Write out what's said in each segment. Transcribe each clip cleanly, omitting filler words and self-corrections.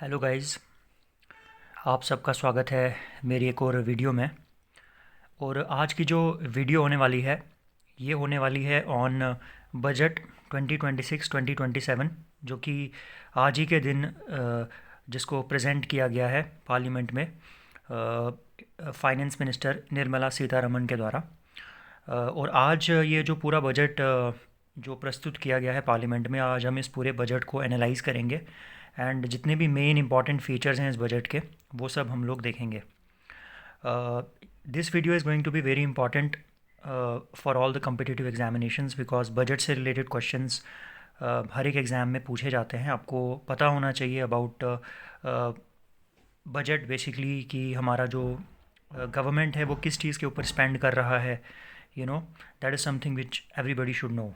Hello guys. आप सबका स्वागत है मेरी एक और वीडियो में। और आज की जो वीडियो होने वाली है ये होने वाली है ऑन बजट 2026-2027, जो कि आज ही के दिन जिसको प्रेजेंट किया गया है पार्लियामेंट में फाइनेंस मिनिस्टर निर्मला सीतारमण के द्वारा। और आज ये जो पूरा बजट जो प्रस्तुत किया गया है पार्लियामेंट में, आज हम इस पूरे बजट को एनालाइज करेंगे एंड जितने भी मेन इंपॉर्टेंट फीचर्स हैं इस बजट के वो सब हम लोग देखेंगे। This video is going to be very important for all the competitive examinations because budget से रिलेटेड क्वेश्चंस हर एक एग्ज़ाम में पूछे जाते हैं। आपको पता होना चाहिए अबाउट बजट बेसिकली कि हमारा जो गवर्नमेंट है वो किस चीज़ के ऊपर स्पेंड कर रहा है। That is something which everybody should know.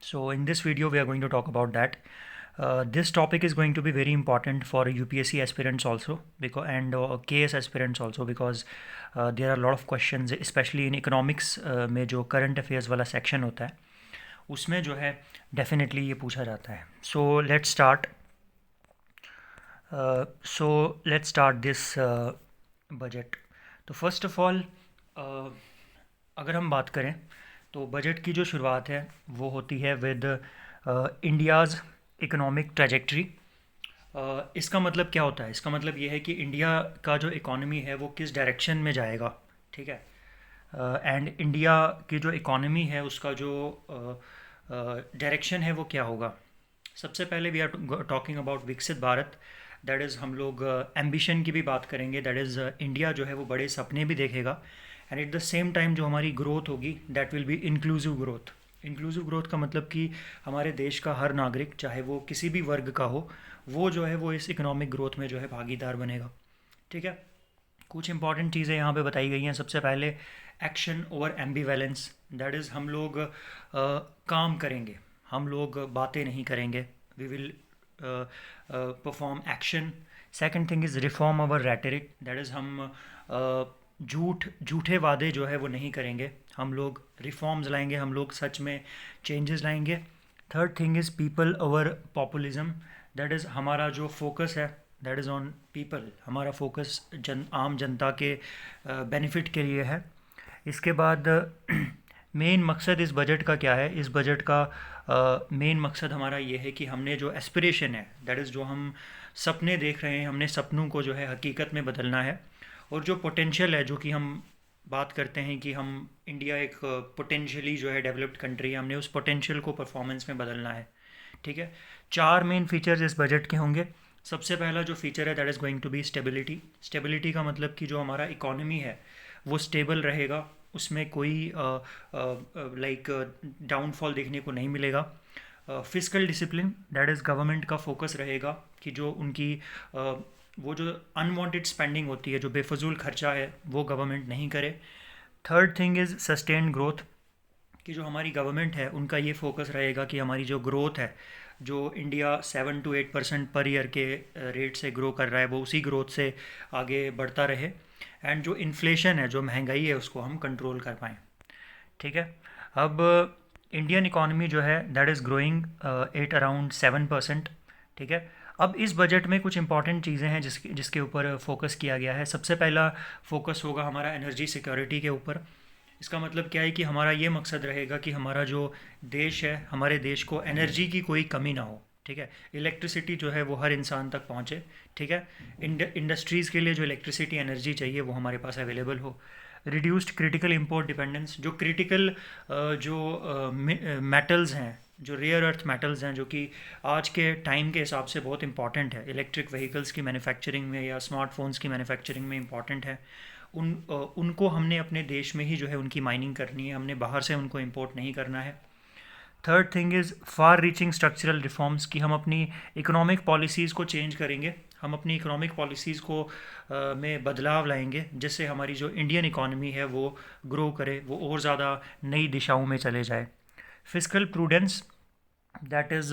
So in this video we are going to talk about that. This topic is going to be very important for UPSC aspirants also and KS aspirants also because there are a lot of questions especially in economics में जो current affairs वाला section होता है उसमें जो है definitely ये पूछा जाता है। So let's start. Let's start this budget. तो first of all अगर हम बात करें तो बजट की जो शुरुआत है वो होती है विद इंडियाज़ इकोनॉमिक ट्रैजेक्टरी। इसका मतलब क्या होता है? इसका मतलब ये है कि इंडिया का जो इकॉनमी है वो किस डायरेक्शन में जाएगा, ठीक है। एंड इंडिया की जो इकॉनमी है उसका जो डायरेक्शन है वो क्या होगा। सबसे पहले वी आर टॉकिंग अबाउट विकसित भारत। दैट इज़ हम लोग एम्बिशन की भी बात करेंगे। दैट इज़ इंडिया जो है वो बड़े सपने भी देखेगा and at the same time जो हमारी ग्रोथ होगी that will be inclusive growth. Inclusive growth का मतलब कि हमारे देश का हर नागरिक चाहे वो किसी भी वर्ग का हो वो जो है वो इस इकोनॉमिक ग्रोथ में जो है भागीदार बनेगा, ठीक है। कुछ इंपॉर्टेंट चीज़ें यहाँ पे बताई गई हैं। सबसे पहले action over ambivalence. That is हम लोग काम करेंगे, हम लोग बातें नहीं करेंगे। We will perform action. Second thing is reform over rhetoric. That is हम झूठे वादे जो है वो नहीं करेंगे, हम लोग रिफॉर्म्स लाएंगे, हम लोग सच में चेंजेस लाएंगे। Third thing is people over populism. That is हमारा जो फोकस है दैट इज़ ऑन पीपल। हमारा फोकस आम जनता के बेनिफिट के लिए है। इसके बाद मेन मकसद इस बजट का क्या है? इस बजट का मेन मकसद हमारा ये है कि हमने जो एस्पिरेशन है दैट इज़ जो हम सपने देख रहे हैं हमने सपनों को जो है हकीकत में बदलना है। और जो पोटेंशियल है जो कि हम बात करते हैं कि हम इंडिया एक पोटेंशियली जो है डेवलप्ड कंट्री है, हमने उस पोटेंशियल को परफॉर्मेंस में बदलना है, ठीक है। चार मेन फीचर्स इस बजट के होंगे। सबसे पहला जो फीचर है that is going to be stability. Stability का मतलब कि जो हमारा इकॉनमी है वो स्टेबल रहेगा, उसमें कोई लाइक डाउनफॉल देखने को नहीं मिलेगा। Physical discipline. That is government का फोकस रहेगा कि जो उनकी वो जो अनवांटेड स्पेंडिंग होती है, जो बेफजूल खर्चा है वो गवर्नमेंट नहीं करे। Third thing is sustained growth, कि जो हमारी गवर्नमेंट है उनका ये फोकस रहेगा कि हमारी जो ग्रोथ है, जो इंडिया 7 to 8% पर ईयर के रेट से ग्रो कर रहा है वो उसी ग्रोथ से आगे बढ़ता रहे एंड जो इन्फ्लेशन है, जो महंगाई है, उसको हम कंट्रोल कर पाएँ, ठीक है। अब इंडियन इकॉनमी जो है that is growing at around 7%, ठीक है। अब इस बजट में कुछ इंपॉर्टेंट चीज़ें हैं जिसके जिसके ऊपर फोकस किया गया है। सबसे पहला फोकस होगा हमारा एनर्जी सिक्योरिटी के ऊपर। इसका मतलब क्या है कि हमारा ये मकसद रहेगा कि हमारा जो देश है, हमारे देश को एनर्जी की कोई कमी ना हो, ठीक है। इलेक्ट्रिसिटी जो है वो हर इंसान तक पहुंचे, ठीक है। इंडस्ट्रीज़ के लिए जो इलेक्ट्रिसिटी एनर्जी चाहिए वो हमारे पास अवेलेबल हो। Reduced critical import dependence. जो क्रिटिकल जो मेटल्स हैं, जो रेयर अर्थ मेटल्स हैं, जो कि आज के टाइम के हिसाब से बहुत इंपॉर्टेंट है, इलेक्ट्रिक व्हीकल्स की मैन्युफैक्चरिंग में या स्मार्टफोन्स की मैन्युफैक्चरिंग में इंपॉर्टेंट है, उनको हमने अपने देश में ही जो है उनकी माइनिंग करनी है, हमने बाहर से उनको इंपोर्ट नहीं करना है। Third thing is far reaching structural reforms, कि हम अपनी इकोनॉमिक पॉलिसीज़ को चेंज करेंगे, हम अपनी इकोनॉमिक पॉलिसीज़ को में बदलाव लाएंगे जिससे हमारी जो इंडियन इकॉनमी है वो ग्रो करे, वो और ज़्यादा नई दिशाओं में चले जाए। Physical prudence. दैट इज़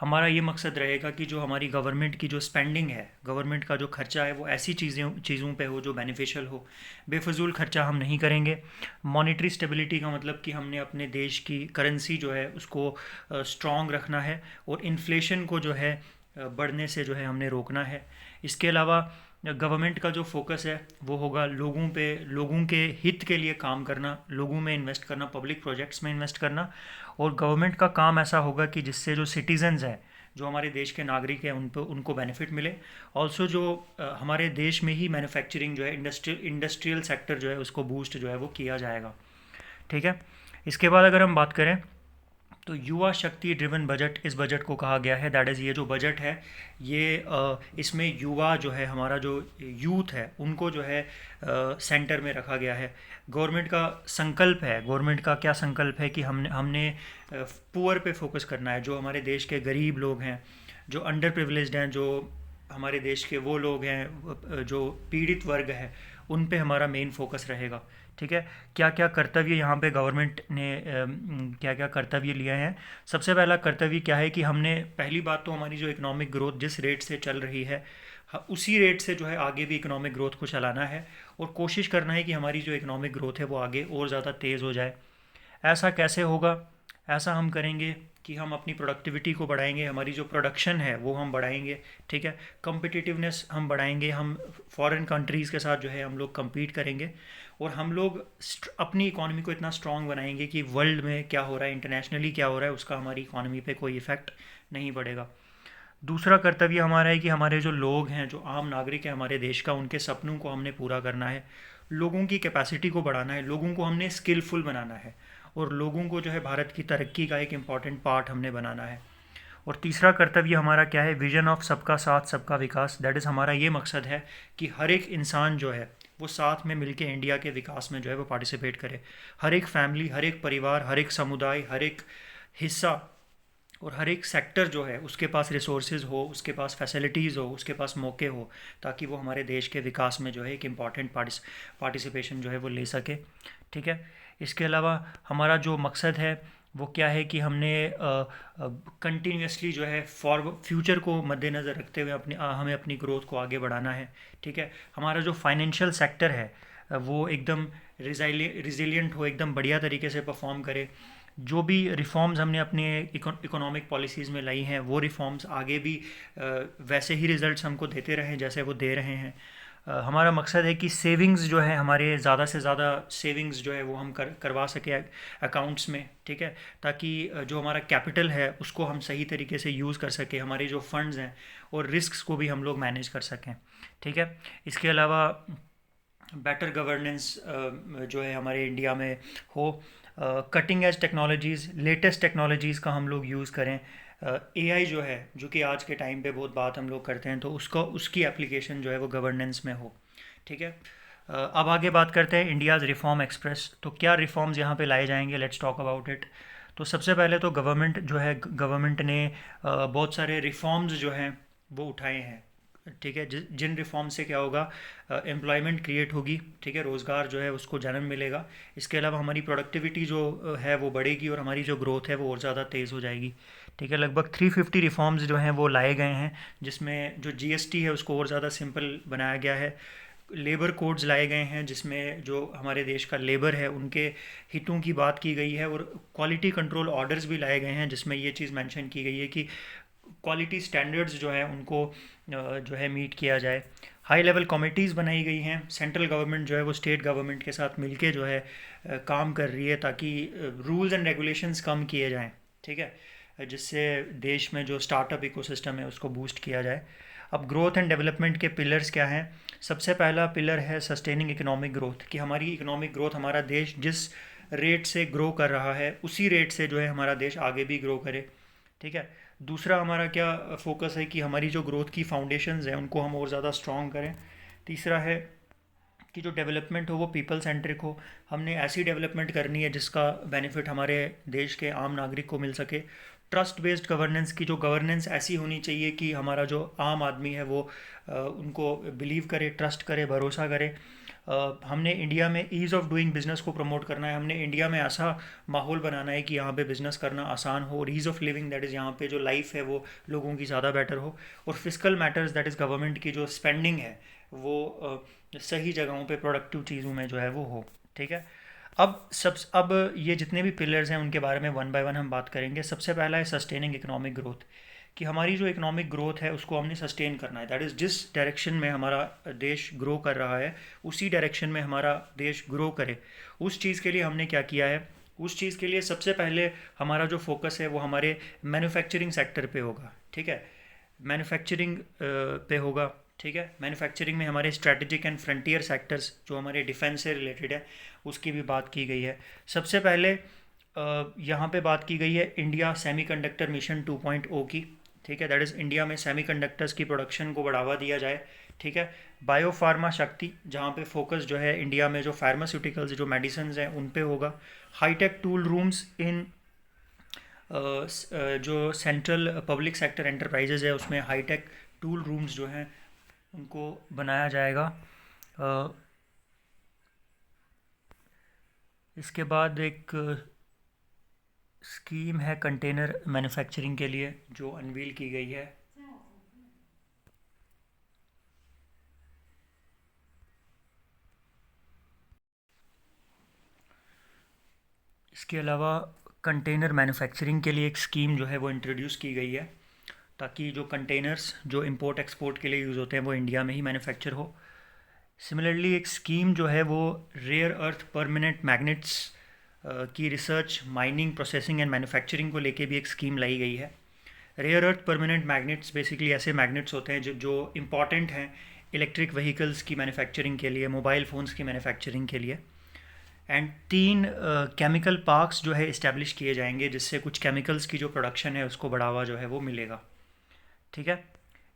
हमारा ये मकसद रहेगा कि जो हमारी गवर्नमेंट की जो स्पेंडिंग है, गवर्नमेंट का जो खर्चा है वो ऐसी चीज़ों पे हो जो बेनिफिशियल हो, बेफजूल खर्चा हम नहीं करेंगे। मॉनेटरी स्टेबिलिटी का मतलब कि हमने अपने देश की करेंसी जो है उसको स्ट्रॉन्ग रखना है और इन्फ्लेशन को जो है बढ़ने से जो है हमने रोकना है। इसके अलावा गवर्नमेंट का जो फोकस है वो होगा लोगों पे, लोगों के हित के लिए काम करना, लोगों में इन्वेस्ट करना, पब्लिक प्रोजेक्ट्स में इन्वेस्ट करना। और गवर्नमेंट का काम ऐसा होगा कि जिससे जो सिटीजन्स हैं, जो हमारे देश के नागरिक हैं, उनको बेनिफिट मिले। ऑल्सो जो हमारे देश में ही मैन्युफैक्चरिंग जो है, इंडस्ट्रियल सेक्टर जो है उसको बूस्ट जो है वो किया जाएगा। ठीक है। इसके बाद अगर हम बात करें तो युवा शक्ति ड्रिवन बजट, इस बजट को कहा गया है, दैट इज़ ये जो बजट है ये इसमें युवा जो है, हमारा जो यूथ है, उनको जो है सेंटर में रखा गया है। गवर्नमेंट का संकल्प है, गवर्नमेंट का क्या संकल्प है कि हमने हमने पुअर पे फोकस करना है। जो हमारे देश के गरीब लोग हैं, जो अंडर प्रिविलेज्ड हैं, जो हमारे देश के वो लोग हैं जो पीड़ित वर्ग है, उन पे हमारा मेन फोकस रहेगा। ठीक है। क्या क्या कर्तव्य यहाँ पे गवर्नमेंट ने क्या क्या कर्तव्य लिए हैं। सबसे पहला कर्तव्य क्या है कि हमने, पहली बात तो हमारी जो इकोनॉमिक ग्रोथ जिस रेट से चल रही है, उसी रेट से जो है आगे भी इकोनॉमिक ग्रोथ को चलाना है और कोशिश करना है कि हमारी जो इकोनॉमिक ग्रोथ है वो आगे और ज़्यादा तेज़ हो जाए। ऐसा कैसे होगा? ऐसा हम करेंगे कि हम अपनी प्रोडक्टिविटी को बढ़ाएंगे, हमारी जो प्रोडक्शन है वो हम बढ़ाएंगे। ठीक है। कम्पिटिटिवनेस हम बढ़ाएंगे, हम फॉरेन कंट्रीज़ के साथ जो है हम लोग compete करेंगे और हम लोग अपनी इकॉनमी को इतना स्ट्रांग बनाएंगे कि वर्ल्ड में क्या हो रहा है, इंटरनेशनली क्या हो रहा है, उसका हमारी इकॉनमी पे कोई इफ़ेक्ट नहीं पड़ेगा। दूसरा कर्तव्य हमारा है कि हमारे जो लोग हैं, जो आम नागरिक हैं हमारे देश का, उनके सपनों को हमने पूरा करना है, लोगों की कैपेसिटी को बढ़ाना है, लोगों को हमने स्किलफुल बनाना है और लोगों को जो है भारत की तरक्की का एक इम्पॉर्टेंट पार्ट हमने बनाना है। और तीसरा कर्तव्य हमारा क्या है? विजन ऑफ सबका साथ सबका विकास। दैट इज़ हमारा ये मकसद है कि हर एक इंसान जो है वो साथ में मिलके इंडिया के विकास में जो है वो पार्टिसिपेट करे। हर एक फैमिली, हर एक परिवार, हर एक समुदाय, हर एक हिस्सा और हर एक सेक्टर जो है उसके पास रिसोर्सेज हो, उसके पास फैसिलिटीज़ हो, उसके पास मौके हो, ताकि वो हमारे देश के विकास में जो है एक इम्पॉर्टेंट पार्टिसिपेशन जो है वो ले सके। ठीक है। इसके अलावा हमारा जो मकसद है वो क्या है कि हमने कंटिन्यूसली जो है फ्यूचर को मद्देनज़र रखते हुए हमें अपनी ग्रोथ को आगे बढ़ाना है। ठीक है। हमारा जो फाइनेंशियल सेक्टर है वो एकदम रिजिलियंट हो, एकदम बढ़िया तरीके से परफॉर्म करे। जो भी रिफॉर्म्स हमने अपने इकोनॉमिक पॉलिसीज़ में लाई हैं वो रिफॉर्म्स आगे भी वैसे ही रिजल्ट्स हमको देते रहें जैसे वो दे रहे हैं। हमारा मकसद है कि सेविंग्स जो है हमारे, ज़्यादा से ज़्यादा सेविंग्स जो है वो हम करवा सके अकाउंट्स में। ठीक है। ताकि जो हमारा कैपिटल है उसको हम सही तरीके से यूज़ कर सकें, हमारे जो फंड्स हैं और रिस्क्स को भी हम लोग मैनेज कर सकें। ठीक है। इसके अलावा बेटर गवर्नेंस जो है हमारे इंडिया में हो, cutting edge technologies, latest technologies का हम लोग यूज़ करें। एआई जो है, जो कि आज के टाइम पे बहुत बात हम लोग करते हैं, तो उसकी एप्लीकेशन जो है वो गवर्नेंस में हो। ठीक है। अब आगे बात करते हैं इंडियाज़ रिफॉर्म एक्सप्रेस। तो क्या रिफॉर्म्स यहाँ पे लाए जाएंगे? Let's talk about it. तो सबसे पहले तो गवर्नमेंट ने बहुत सारे रिफॉर्म्स जो हैं वो उठाए हैं। ठीक है। जिन रिफॉर्म से क्या होगा? एम्प्लॉयमेंट क्रिएट होगी। ठीक है। रोज़गार जो है उसको जन्म मिलेगा। इसके अलावा हमारी प्रोडक्टिविटी जो है वो बढ़ेगी और हमारी जो ग्रोथ है वो और ज़्यादा तेज़ हो जाएगी। ठीक है। लगभग 350 रिफॉर्म्स जो हैं वो लाए गए हैं, जिसमें जो जीएसटी है उसको और ज़्यादा सिंपल बनाया गया है। लेबर कोड्स लाए गए हैं जिसमें जो हमारे देश का लेबर है उनके हितों की बात की गई है, और क्वालिटी कंट्रोल ऑर्डर्स भी लाए गए हैं जिसमें ये चीज़ मेंशन की गई है कि क्वालिटी स्टैंडर्ड्स जो है उनको जो है मीट किया जाए। हाई लेवल कमेटीज़ बनाई गई हैं। सेंट्रल गवर्नमेंट जो है वो स्टेट गवर्नमेंट के साथ मिलके जो है काम कर रही है, ताकि रूल्स एंड रेगुलेशंस कम किए जाएं। ठीक है। जिससे देश में जो स्टार्टअप इकोसिस्टम है उसको बूस्ट किया जाए। अब ग्रोथ एंड डेवलपमेंट के पिलर्स क्या हैं? सबसे पहला पिलर है सस्टेनिंग इकोनॉमिक ग्रोथ, कि हमारी इकोनॉमिक ग्रोथ, हमारा देश जिस रेट से ग्रो कर रहा है उसी रेट से जो है हमारा देश आगे भी ग्रो करे। ठीक है। दूसरा हमारा क्या फोकस है कि हमारी जो ग्रोथ की फाउंडेशंस हैं उनको हम और ज़्यादा स्ट्रॉन्ग करें। तीसरा है कि जो डेवलपमेंट हो वो पीपल सेंट्रिक हो। हमने ऐसी डेवलपमेंट करनी है जिसका बेनिफिट हमारे देश के आम नागरिक को मिल सके। ट्रस्ट बेस्ड गवर्नेंस, की जो गवर्नेंस ऐसी होनी चाहिए कि हमारा जो आम आदमी है वो उनको बिलीव करे, ट्रस्ट करे, भरोसा करे। हमने इंडिया में ईज़ ऑफ डूइंग बिज़नेस को प्रमोट करना है। हमने इंडिया में ऐसा माहौल बनाना है कि यहाँ पे बिज़नेस करना आसान हो, और ease of living, that is यहाँ पे जो लाइफ है वो लोगों की ज़्यादा बेटर हो। और physical matters, that is government की जो स्पेंडिंग है वो सही जगहों पे प्रोडक्टिव चीज़ों में जो है वो हो। ठीक है। अब ये जितने भी पिलर्स हैं उनके बारे में वन बाय वन हम बात करेंगे। सबसे पहला है सस्टेनिंग इकोनॉमिक ग्रोथ, कि हमारी जो इकोनॉमिक ग्रोथ है उसको हमने सस्टेन करना है। दैट इज़ जिस डायरेक्शन में हमारा देश ग्रो कर रहा है उसी डायरेक्शन में हमारा देश ग्रो करे। उस चीज़ के लिए हमने क्या किया है, उस चीज़ के लिए सबसे पहले हमारा जो फोकस है वो हमारे मैन्युफैक्चरिंग सेक्टर पे होगा। ठीक है, मैन्युफैक्चरिंग पे होगा। ठीक है, मैन्युफैक्चरिंग में हमारे स्ट्रैटेजिक एंड फ्रंटियर सेक्टर्स जो हमारे डिफेंस से रिलेटेड है उसकी भी बात की गई है। सबसे पहले यहाँ पे बात की गई है इंडिया सेमीकंडक्टर मिशन 2.0 की। ठीक है, दैट इज़ इंडिया में सेमीकंडक्टर्स की प्रोडक्शन को बढ़ावा दिया जाए। ठीक है, बायो फार्मा शक्ति जहाँ पे फोकस जो है इंडिया में जो फार्मास्यूटिकल्स जो मेडिसिन हैं उन पे होगा। हाईटेक टूल रूम्स इन जो सेंट्रल पब्लिक सेक्टर एंटरप्राइजेज है उसमें हाईटेक टूल रूम्स जो हैं उनको बनाया जाएगा। इसके बाद एक स्कीम है कंटेनर मैन्युफैक्चरिंग के लिए जो अनवील की गई है। इसके अलावा कंटेनर मैन्युफैक्चरिंग के लिए एक स्कीम जो है वो इंट्रोड्यूस की गई है ताकि जो कंटेनर्स जो इंपोर्ट एक्सपोर्ट के लिए यूज़ होते हैं वो इंडिया में ही मैन्युफैक्चर हो। सिमिलरली एक स्कीम जो है वो रेयर अर्थ परमानेंट मैग्नेट्स की research, mining, processing and manufacturing को लेके भी एक स्कीम लाई गई है। Rare earth permanent magnets basically ऐसे मैग्नेट्स होते हैं जो इम्पॉर्टेंट हैं इलेक्ट्रिक व्हीकल्स की मैन्युफैक्चरिंग के लिए, मोबाइल फ़ोन्स की मैन्युफैक्चरिंग के लिए। एंड 3 केमिकल पार्क्स जो है इस्टेब्लिश किए जाएंगे जिससे कुछ केमिकल्स की जो प्रोडक्शन है उसको बढ़ावा जो है वो मिलेगा। ठीक है,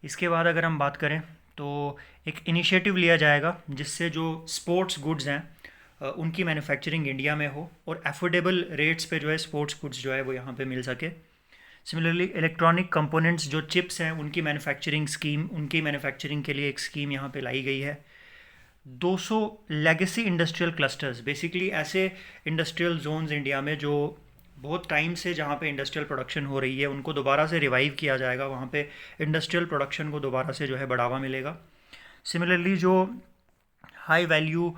इसके बाद अगर हम बात करें तो एक इनिशिएटिव लिया जाएगा जिससे जो स्पोर्ट्स गुड्स हैं उनकी मैन्युफैक्चरिंग इंडिया में हो और अफोर्डेबल रेट्स पे जो है स्पोर्ट्स गुड्स जो है वो यहाँ पे मिल सके। सिमिलरली इलेक्ट्रॉनिक कंपोनेंट्स जो चिप्स हैं उनकी मैन्युफैक्चरिंग के लिए एक स्कीम यहाँ पे लाई गई है। 200 लेगेसी इंडस्ट्रियल क्लस्टर्स, बेसिकली ऐसे इंडस्ट्रियल जोन्स इंडिया में जो बहुत टाइम से जहाँ पे इंडस्ट्रियल प्रोडक्शन हो रही है उनको दोबारा से रिवाइव किया जाएगा। वहाँ पे इंडस्ट्रियल प्रोडक्शन को दोबारा से जो है बढ़ावा मिलेगा। सिमिलरली जो हाई वैल्यू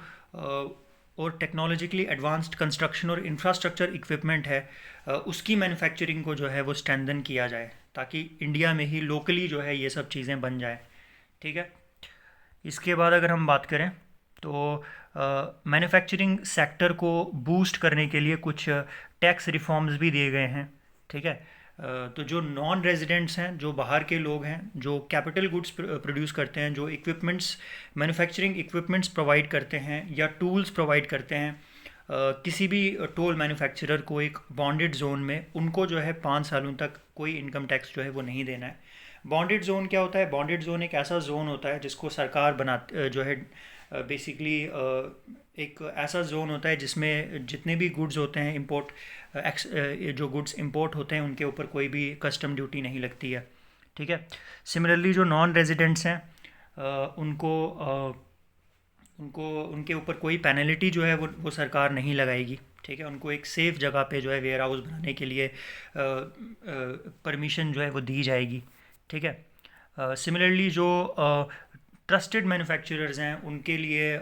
और टेक्नोलॉजिकली एडवांस्ड कंस्ट्रक्शन और इंफ्रास्ट्रक्चर इक्विपमेंट है उसकी मैन्युफैक्चरिंग को जो है वो स्ट्रेंथन किया जाए ताकि इंडिया में ही लोकली जो है ये सब चीज़ें बन जाए। ठीक है, इसके बाद अगर हम बात करें तो मैन्युफैक्चरिंग सेक्टर को बूस्ट करने के लिए कुछ टैक्स रिफॉर्म्स भी दिए गए हैं। ठीक है, तो जो नॉन रेजिडेंट्स हैं, जो बाहर के लोग हैं, जो कैपिटल गुड्स प्रोड्यूस करते हैं, जो इक्विपमेंट्स मैन्युफैक्चरिंग इक्विपमेंट्स प्रोवाइड करते हैं या टूल्स प्रोवाइड करते हैं किसी भी टोल मैन्युफैक्चरर को एक बॉन्डेड जोन में, उनको जो है 5 सालों तक कोई इनकम टैक्स जो है वो नहीं देना है। बॉन्डेड जोन क्या होता है? बॉन्डेड जोन एक ऐसा जोन होता है जिसको सरकार जो है बेसिकली एक ऐसा जोन होता है जिसमें जितने भी गुड्स होते हैं जो गुड्स इंपोर्ट होते हैं उनके ऊपर कोई भी कस्टम ड्यूटी नहीं लगती है। ठीक है, सिमिलरली जो नॉन रेजिडेंट्स हैं उनको उनके ऊपर कोई पेनल्टी जो है वो सरकार नहीं लगाएगी। ठीक है, उनको एक सेफ़ जगह पे जो है वेयर हाउस बनाने के लिए परमिशन जो है वो दी जाएगी। ठीक है, सिमिलरली जो ट्रस्टेड मैन्युफैक्चरर्स हैं उनके लिए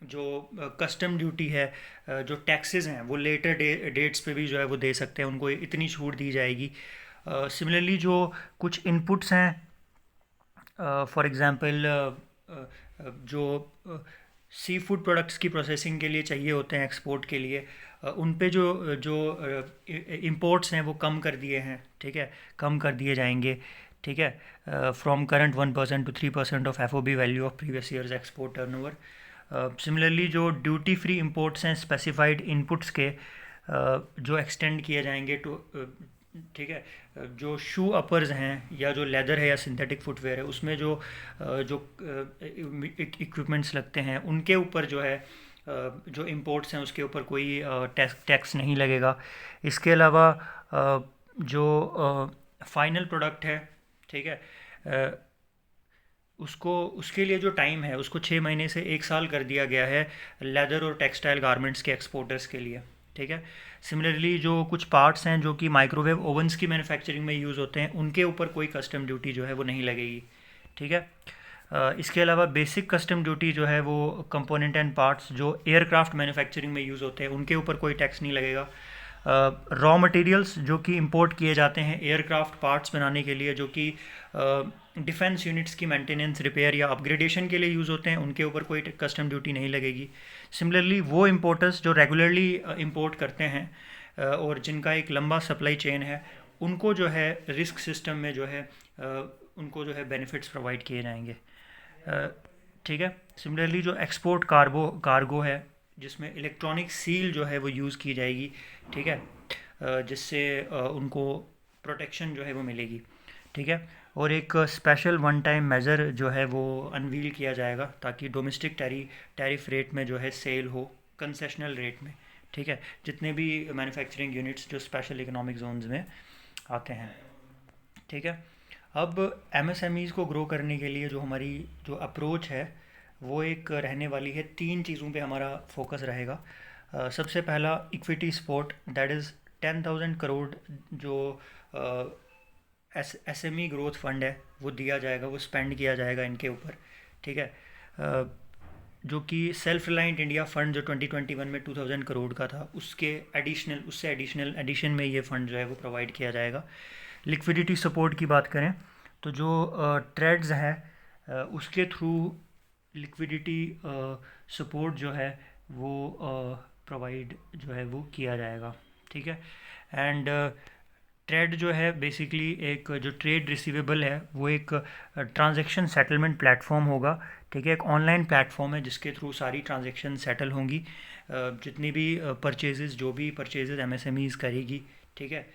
जो कस्टम ड्यूटी है, जो टैक्सेस हैं वो लेटर डेट्स पे भी जो है वो दे सकते हैं, उनको इतनी छूट दी जाएगी। सिमिलरली जो कुछ इनपुट्स हैं फॉर एग्ज़ाम्पल जो सी फूड प्रोडक्ट्स की प्रोसेसिंग के लिए चाहिए होते हैं एक्सपोर्ट के लिए, उन पे जो जो इंपोर्ट्स हैं वो कम कर दिए हैं। ठीक है, कम कर दिए जाएंगे। ठीक है, from current 1% to 3% of FOB value of previous years export turnover. Similarly जो ड्यूटी फ्री इंपोर्ट्स हैं स्पेसिफाइड इनपुट्स के जो एक्सटेंड किए जाएंगे टू ठीक है, जो शू अपर्स हैं या जो लेदर है या सिंथेटिक फुटवेयर है उसमें जो इक्विपमेंट्स लगते हैं उनके ऊपर जो है जो इंपोर्ट्स हैं उसके ऊपर कोई टैक्स नहीं लगेगा। इसके अलावा जो फाइनल प्रोडक्ट है, ठीक है, उसके लिए जो टाइम है उसको 6 महीने से 1 साल कर दिया गया है लेदर और टेक्सटाइल गारमेंट्स के एक्सपोर्टर्स के लिए। ठीक है, सिमिलरली जो कुछ पार्ट्स हैं जो कि माइक्रोवेव ओवंस की मैन्युफैक्चरिंग में यूज़ होते हैं उनके ऊपर कोई कस्टम ड्यूटी जो है वो नहीं लगेगी। ठीक है, इसके अलावा बेसिक कस्टम ड्यूटी जो है वो कंपोनेंट एंड पार्ट्स जो एयरक्राफ्ट मैन्युफैक्चरिंग में यूज़ होते हैं उनके ऊपर कोई टैक्स नहीं लगेगा। रॉ मटेरियल्स जो कि इंपोर्ट किए जाते हैं एयरक्राफ्ट पार्ट्स बनाने के लिए, जो कि डिफेंस यूनिट्स की मेंटेनेंस, रिपेयर या अपग्रेडेशन के लिए यूज़ होते हैं, उनके ऊपर कोई कस्टम ड्यूटी नहीं लगेगी। सिमिलरली वो इंपोर्टर्स जो रेगुलरली इंपोर्ट करते हैं और जिनका एक लंबा सप्लाई चेन है, उनको जो है रिस्क सिस्टम में जो है उनको जो है बेनिफिट्स प्रोवाइड किए जाएंगे। ठीक है। सिमिलरली जो एक्सपोर्ट कार्गो है, जिसमें इलेक्ट्रॉनिक सील जो है वो यूज़ की जाएगी, ठीक है, जिससे उनको प्रोटेक्शन जो है वो मिलेगी। ठीक है। और एक स्पेशल वन टाइम मेज़र जो है वो अनवील किया जाएगा ताकि डोमेस्टिक टैरिफ रेट में जो है सेल हो कंसेशनल रेट में। ठीक है, जितने भी मैन्युफैक्चरिंग यूनिट्स जो स्पेशल इकोनॉमिक जोन्स में आते हैं। ठीक है। अब एमएसएमईज़ को ग्रो करने के लिए जो हमारी जो अप्रोच है वो एक रहने वाली है, 3 चीज़ों पे हमारा फोकस रहेगा। सबसे पहला equity support, that is 10,000 crore जो एसएमई ग्रोथ फंड है वो दिया जाएगा, वो स्पेंड किया जाएगा इनके ऊपर। ठीक है। जो कि सेल्फ रिलायंट इंडिया फंड जो 2021 में 2,000 करोड़ का था, उससे एडिशन में ये फंड जो है वो प्रोवाइड किया जाएगा। लिक्विडिटी सपोर्ट की बात करें तो जो ट्रेड्स हैं उसके थ्रू लिक्विडिटी सपोर्ट जो है वो प्रोवाइड जो है वो किया जाएगा। ठीक है। एंड ट्रेड जो है बेसिकली एक जो ट्रेड रिसीवेबल है वो एक ट्रांजैक्शन सेटलमेंट प्लेटफॉर्म होगा। ठीक है, एक ऑनलाइन प्लेटफॉर्म है जिसके थ्रू सारी ट्रांजैक्शन सेटल होंगी, जितनी भी परचेजेस जो भी परचेजेस एमएसएमईज़ करेगी। ठीक है,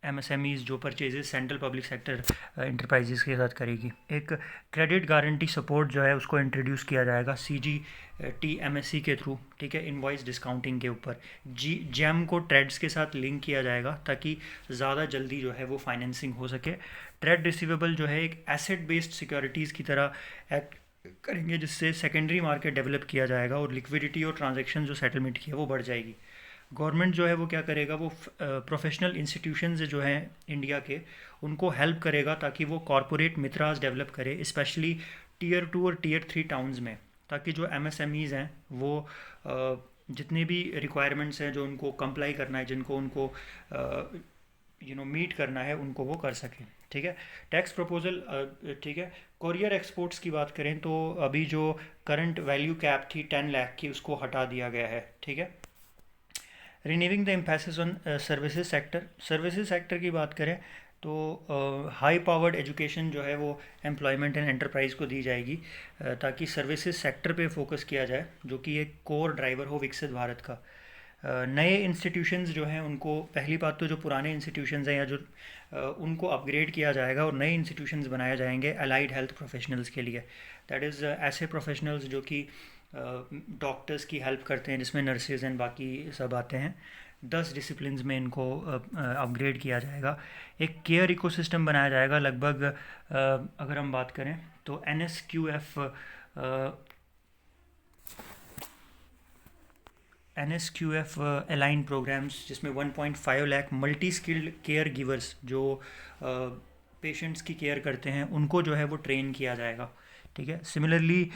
एमएसएमईज़ जो purchases central public sector enterprises के साथ करेगी। एक क्रेडिट गारंटी सपोर्ट जो है उसको इंट्रोड्यूस किया जाएगा CGTMSE के थ्रू। ठीक है, इनवॉइस डिस्काउंटिंग के ऊपर जेम को ट्रेड्स के साथ लिंक किया जाएगा ताकि ज़्यादा जल्दी जो है वो फाइनेंसिंग हो सके। ट्रेड रिसीवेबल जो है एक एसेट बेस्ड सिक्योरिटीज़ की तरह एक्ट करेंगे, जिससे सेकेंडरी मार्केट डेवलप किया जाएगा और लिक्विडिटी और ट्रांजेक्शन जो सेटलमेंट की है वो बढ़ जाएगी। गवर्नमेंट जो है वो क्या करेगा, वो प्रोफेशनल इंस्टीट्यूशंस जो हैं इंडिया के, उनको हेल्प करेगा ताकि वो कॉरपोरेट मित्रास डेवलप करे, स्पेशली टियर 2 और टियर 3 टाउन्स में, ताकि जो एमएसएमईज़ हैं वो जितने भी रिक्वायरमेंट्स हैं जो उनको कंप्लाई करना है, जिनको उनको मीट करना है, उनको वो कर सकें। ठीक है। टैक्स प्रपोजल, ठीक है, कोरियर एक्सपोर्ट्स की बात करें तो अभी जो करंट वैल्यू कैप थी 10 लाख की, उसको हटा दिया गया है। ठीक है। Renewing the emphasis on services sector की बात करें तो हाई पावर्ड एजुकेशन जो है वो एम्प्लॉयमेंट एंड एंटरप्राइज को दी जाएगी, ताकि सर्विसेज सेक्टर पे फोकस किया जाए, जो कि एक कोर ड्राइवर हो विकसित भारत का। नए इंस्टीट्यूशंस जो हैं उनको, पहली बात तो जो पुराने इंस्टीट्यूशंस हैं या जो उनको अपग्रेड किया जाएगा और नए इंस्टीट्यूशंस बनाए जाएंगे अलाइड हेल्थ प्रोफेशनल्स के लिए। दैट इज़ ऐसे प्रोफेशनल्स जो कि डॉक्टर्स की हेल्प करते हैं, जिसमें नर्सेज एंड बाकी सब आते हैं। 10 डिसिप्लिन्स में इनको अपग्रेड किया जाएगा। एक केयर इकोसिस्टम बनाया जाएगा लगभग, अगर हम बात करें तो NSQF अलाइन प्रोग्राम्स, जिसमें 1.5 lakh multi skilled care givers जो पेशेंट्स की केयर करते हैं, उनको जो है वो ट्रेन किया जाएगा। ठीक है। सिमिलरली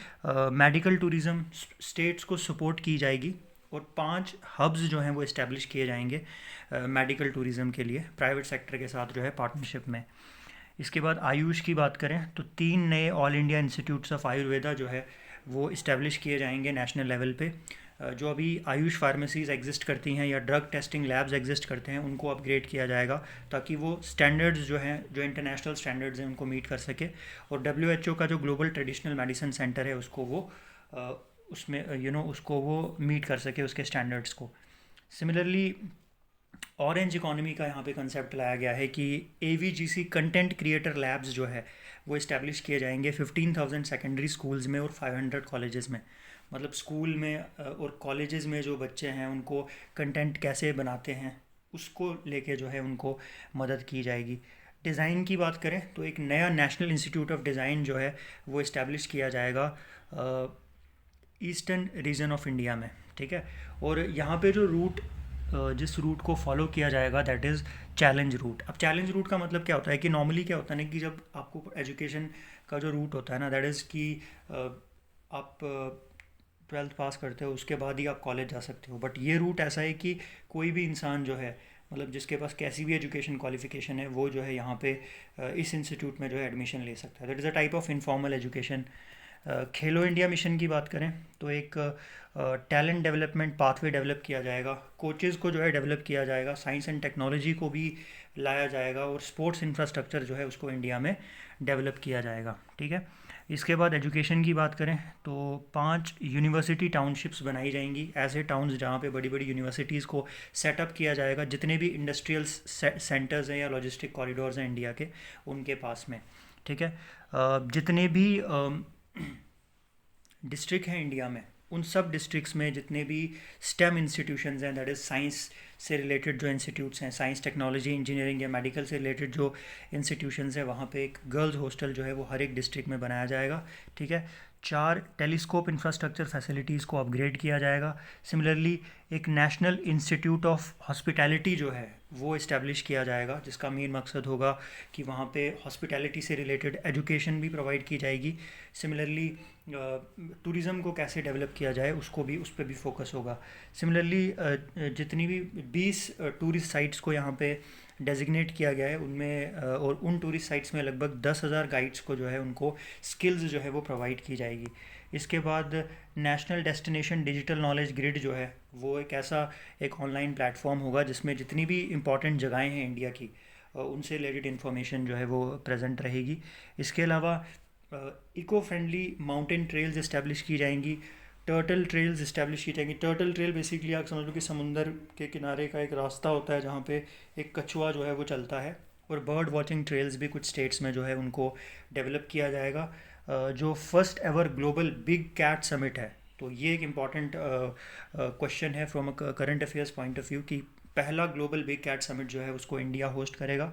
मेडिकल टूरिज़्म स्टेट्स को सपोर्ट की जाएगी और 5 हब्स जो हैं वो इस्टेब्लिश किए जाएंगे मेडिकल टूरिज़्म के लिए, प्राइवेट सेक्टर के साथ जो है पार्टनरशिप में। इसके बाद आयुष की बात करें तो 3 नए all India institutes of Ayurveda जो है वो इस्टेब्लिश किए जाएंगे नेशनल लेवल पे। जो अभी आयुष फार्मेसीज़ एग्जिस्ट करती हैं या ड्रग टेस्टिंग लैब्स एग्जिस्ट करते हैं, उनको अपग्रेड किया जाएगा ताकि वो स्टैंडर्ड्स जो हैं, जो इंटरनेशनल स्टैंडर्ड्स हैं, उनको मीट कर सके। और WHO का जो ग्लोबल ट्रेडिशनल मेडिसिन सेंटर है उसको वो उसमें उसको वो मीट कर सके, उसके स्टैंडर्ड्स को। सिमिलरली ऑरेंज इकोनॉमी का यहाँ पे कंसेप्ट लाया गया है कि AVGC कंटेंट क्रिएटर लैब्स जो है वो इस्टेब्लिश किए जाएंगे 15,000 सेकेंडरी स्कूल्स में और 500 कॉलेजेस में। मतलब स्कूल में और कॉलेजेस में जो बच्चे हैं उनको कंटेंट कैसे बनाते हैं उसको लेके जो है उनको मदद की जाएगी। डिज़ाइन की बात करें तो एक नया नेशनल इंस्टीट्यूट ऑफ डिज़ाइन जो है वो इस्टेब्लिश किया जाएगा ईस्टर्न रीजन ऑफ इंडिया में। ठीक है। और यहाँ पे जो जिस रूट को फॉलो किया जाएगा दैट इज़ चैलेंज रूट। अब चैलेंज रूट का मतलब क्या होता है कि नॉर्मली क्या होता है ना कि जब आपको एजुकेशन का जो रूट होता है ना, दैट इज़ कि आप ट्वेल्थ पास करते हो उसके बाद ही आप कॉलेज जा सकते हो, बट ये रूट ऐसा है कि कोई भी इंसान जो है, मतलब जिसके पास कैसी भी एजुकेशन क्वालिफिकेशन है, वो जो है यहाँ पे इस इंस्टीट्यूट में जो है एडमिशन ले सकता है। That is a type of informal education. Khelo India mission की बात करें तो एक टैलेंट डेवलपमेंट पाथवे डेवलप किया जाएगा, कोचेज़ को जो है डेवलप किया जाएगा, साइंस एंड टेक्नोलॉजी को भी लाया जाएगा, और स्पोर्ट्स इंफ्रास्ट्रक्चर जो है उसको इंडिया में डेवलप किया जाएगा। ठीक है। इसके बाद एजुकेशन की बात करें तो 5 यूनिवर्सिटी टाउनशिप्स बनाई जाएंगी, ऐसे टाउन्स जहाँ पे बड़ी बड़ी यूनिवर्सिटीज़ को सेटअप किया जाएगा, जितने भी इंडस्ट्रियल सेंटर्स हैं या लॉजिस्टिक कॉरिडोर्स हैं इंडिया के, उनके पास में। ठीक है। जितने भी डिस्ट्रिक्ट हैं इंडिया में, उन सब डिस्ट्रिक्ट्स में जितने भी स्टेम इंस्टीट्यूशंस हैं, दैट इज़ साइंस से रिलेटेड जो इंस्टीट्यूट्स हैं, साइंस टेक्नोलॉजी इंजीनियरिंग या मेडिकल से रिलेटेड जो इंस्टीट्यूशंस हैं, वहाँ पे एक गर्ल्स हॉस्टल जो है वो हर एक डिस्ट्रिक्ट में बनाया जाएगा। ठीक है। 4 टेलीस्कोप इंफ्रास्ट्रक्चर फैसिलिटीज़ को अपग्रेड किया जाएगा। सिमिलरली एक नेशनल इंस्टीट्यूट ऑफ हॉस्पिटैलिटी जो है वो इस्टेब्लिश किया जाएगा, जिसका मेन मकसद होगा कि वहाँ पे हॉस्पिटैलिटी से रिलेटेड एजुकेशन भी प्रोवाइड की जाएगी। सिमिलरली टूरिज़्म को कैसे डेवलप किया जाए उसको भी, उस पर भी फोकस होगा। सिमिलरली जितनी भी 20 टूरिस्ट साइट्स को यहाँ पे डेजिग्नेट किया गया है, उनमें और उन टूरिस्ट साइट्स में लगभग 10,000 गाइड्स को जो है उनको स्किल्स जो है वो प्रोवाइड की जाएगी। इसके बाद national destination digital knowledge grid जो है वो एक ऐसा एक ऑनलाइन प्लेटफॉर्म होगा जिसमें जितनी भी इम्पॉर्टेंट जगहें हैं इंडिया की, उनसे रिलेटेड इन्फॉर्मेशन जो है वो प्रेजेंट रहेगी। इसके अलावा eco friendly mountain trails establish की जाएंगी, टर्टल ट्रेल्स इस्टेब्लिश की जाएंगी। टर्टल ट्रेल बेसिकली आप समझ लो कि समुंदर के किनारे का एक रास्ता होता है जहाँ पे एक कछुआ जो है वो चलता है। और बर्ड वॉचिंग ट्रेल्स भी कुछ स्टेट्स में जो है उनको डेवलप किया जाएगा। जो first ever global big cat summit है, तो ये एक इम्पॉर्टेंट क्वेश्चन है from a current affairs point of view कि पहला ग्लोबल बिग कैट समिट जो है उसको इंडिया होस्ट करेगा।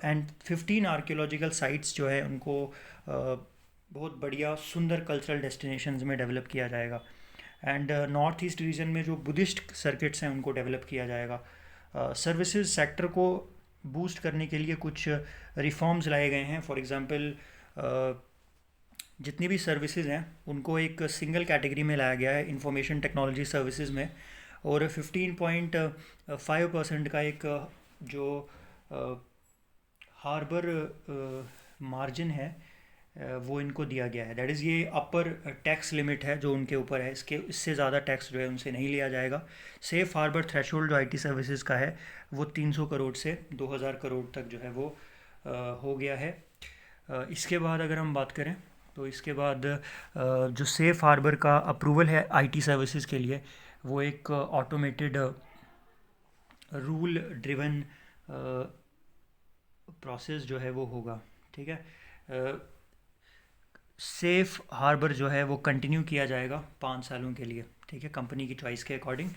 एंड 15 आर्कियोलॉजिकल साइट्स जो है उनको बहुत बढ़िया सुंदर कल्चरल डेस्टिनेशंस में डेवलप किया जाएगा। एंड नॉर्थ ईस्ट रीजन में जो बुद्धिस्ट सर्किट्स हैं उनको डेवलप किया जाएगा। सर्विसेज सेक्टर को बूस्ट करने के लिए कुछ रिफॉर्म्स लाए गए हैं। फॉर एग्जांपल जितनी भी सर्विसेज हैं उनको एक सिंगल कैटेगरी में लाया गया है इंफॉर्मेशन टेक्नोलॉजी सर्विसेज में, और 15.5% का एक जो हार्बर मार्जिन है वो इनको दिया गया है। दैट इज़ ये अपर टैक्स लिमिट है जो उनके ऊपर है, इससे ज़्यादा टैक्स जो है उनसे नहीं लिया जाएगा। सेफ हार्बर थ्रेशोल्ड जो आईटी सर्विसेज का है वो 300 करोड़ से 2000 करोड़ तक जो है वो हो गया है। इसके बाद अगर हम बात करें तो इसके बाद जो सेफ हार्बर का अप्रूवल है आईटी सर्विसेज के लिए, वो एक ऑटोमेटेड रूल ड्रिवन प्रोसेस जो है वो होगा। ठीक है। सेफ हार्बर जो है वो कंटिन्यू किया जाएगा 5 सालों के लिए। ठीक है, कंपनी की चॉइस के अकॉर्डिंग।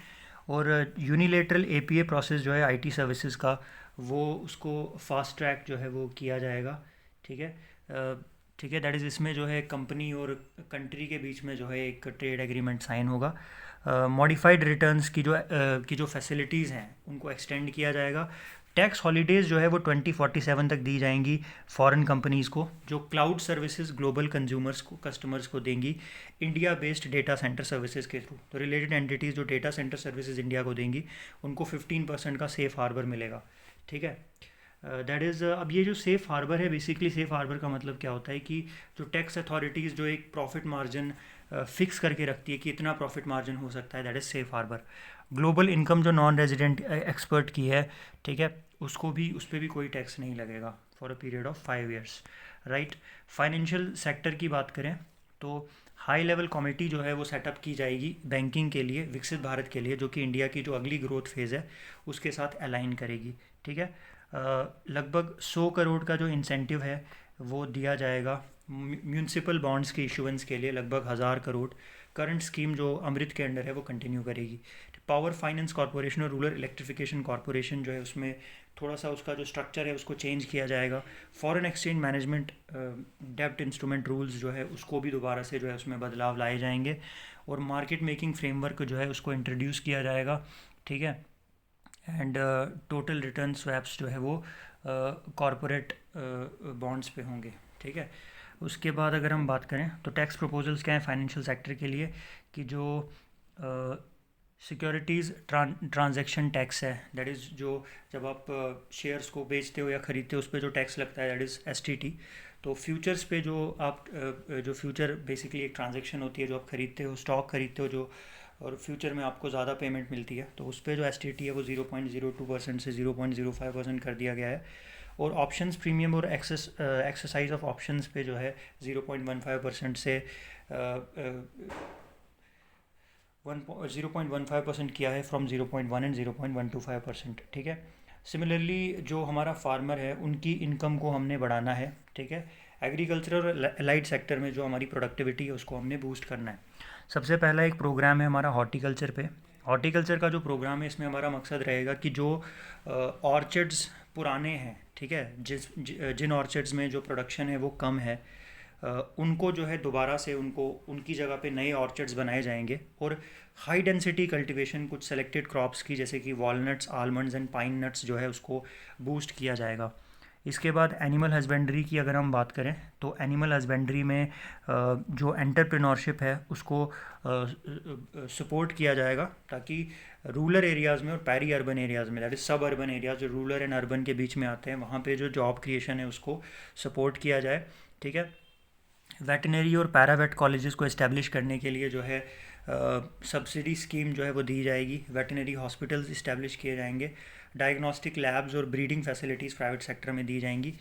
और यूनिलेटरल एपीए प्रोसेस जो है आईटी सर्विसेज का, वो उसको फास्ट ट्रैक जो है वो किया जाएगा। ठीक है। ठीक है, दैट इज़ इसमें जो है कंपनी और कंट्री के बीच में जो है एक ट्रेड एग्रीमेंट साइन होगा। मॉडिफाइड रिटर्न्स की जो फैसिलिटीज़ हैं उनको एक्सटेंड किया जाएगा। टैक्स हॉलीडेज़ जो है वो 2047 तक दी जाएंगी फॉरेन कंपनीज़ को, जो क्लाउड सर्विसेज ग्लोबल कस्टमर्स को देंगी India based data centre services के थ्रू। तो रिलेटेड एंटिटीज़ जो डेटा सेंटर सर्विसेज इंडिया को देंगी उनको 15% का सेफ़ हार्बर मिलेगा। ठीक है। दैट इज़ अब ये जो सेफ़ हार्बर है, बेसिकली सेफ़ हार्बर का मतलब क्या होता है कि जो टैक्स अथॉरिटीज़ जो एक प्रॉफिट मार्जिन फिक्स करके रखती है कि इतना प्रॉफिट मार्जिन हो सकता है, that is safe harbour. Global income जो नॉन रेजिडेंट एक्सपर्ट की है, ठीक है, उसको भी, उस पर भी कोई टैक्स नहीं लगेगा for a period of 5 years. Right. Financial sector की बात करें तो हाई लेवल कमेटी जो है वो सेटअप की जाएगी बैंकिंग के लिए, विकसित भारत के लिए, जो कि इंडिया की जो अगली ग्रोथ फेज़ है उसके साथ अलाइन करेगी। ठीक है। लगभग 100 करोड़ का जो इंसेंटिव है वो दिया जाएगा म्यूनसिपल बॉन्ड्स के इशुएंस के लिए, लगभग 1000 करोड़। करंट स्कीम जो अमृत के अंडर है वो कंटिन्यू करेगी। पावर फाइनेंस कॉरपोरेशन और रूरल इलेक्ट्रिफिकेशन कॉरपोरेशन जो है उसमें थोड़ा सा उसका जो स्ट्रक्चर है उसको चेंज किया जाएगा। फॉरेन एक्सचेंज मैनेजमेंट डेब्ट इंस्ट्रूमेंट रूल्स जो है उसको भी दोबारा से जो है उसमें बदलाव लाए जाएंगे, और मार्केट मेकिंग फ्रेमवर्क जो है उसको इंट्रोड्यूस किया जाएगा। ठीक है। एंड टोटल रिटर्न स्वैप्स जो है वो कॉरपोरेट बॉन्ड्स पे होंगे। ठीक है। उसके बाद अगर हम बात करें तो टैक्स प्रपोजल्स क्या हैं फाइनेंशियल सेक्टर के लिए, कि जो सिक्योरिटीज़ ट्रांजैक्शन टैक्स है, दैट इज़ जो जब आप शेयर्स को बेचते हो या ख़रीदते हो उस पर जो टैक्स लगता है, दैट इज़ एसटीटी। तो फ्यूचर्स पे जो आप जो फ्यूचर बेसिकली एक ट्रांजैक्शन होती है, जो आप ख़रीदते हो, स्टॉक ख़रीदते हो जो, और फ्यूचर में आपको ज़्यादा पेमेंट मिलती है, तो उस पर जो एसटीटी है वो 0.02% से 0.05% कर दिया गया है। और ऑप्शंस प्रीमियम और एक्सरसाइज ऑफ ऑप्शंस पे जो है 0.15% से 0.15% किया है फ्रॉम 0.1 एंड 0.125%। ठीक है। सिमिलरली जो हमारा फार्मर है उनकी इनकम को हमने बढ़ाना है। ठीक है। एग्रीकल्चर और एलाइड सेक्टर में जो हमारी प्रोडक्टिविटी है उसको हमने बूस्ट करना है। सबसे पहला एक प्रोग्राम है हमारा हॉर्टिकल्चर पे। हॉर्टिकल्चर का जो प्रोग्राम है इसमें हमारा मकसद रहेगा कि जो ऑर्चर्ड्स पुराने हैं, ठीक है, जिन ऑर्चर्ड्स में जो प्रोडक्शन है वो कम है, उनको जो है दोबारा से उनको उनकी जगह पे नए ऑर्चर्ड्स बनाए जाएंगे। और हाई डेंसिटी कल्टीवेशन कुछ सेलेक्टेड क्रॉप्स की, जैसे कि walnuts, almonds and pine nuts जो है उसको बूस्ट किया जाएगा। इसके बाद एनिमल हस्बेंड्री की अगर हम बात करें तो एनिमल हस्बेंड्री में जो एंटरप्रेन्योरशिप है उसको सपोर्ट किया जाएगा, ताकि रूरल एरियाज़ में और पेरी अर्बन एरियाज़ में, दैट इज़ सब अर्बन एरियाज जो रूरल एंड अर्बन के बीच में आते हैं, वहाँ पे जो जॉब क्रिएशन है उसको सपोर्ट किया जाए। ठीक है। वेटनरी और पैरावेट कॉलेजेस को इस्टेब्लिश करने के लिए जो है सब्सिडी स्कीम जो है वो दी जाएगी। वेटनरी हॉस्पिटल्स इस्टेब्लिश किए जाएंगे। डायग्नोस्टिक लैब्स और ब्रीडिंग फैसिलिटीज़ प्राइवेट सेक्टर में दी जाएंगी।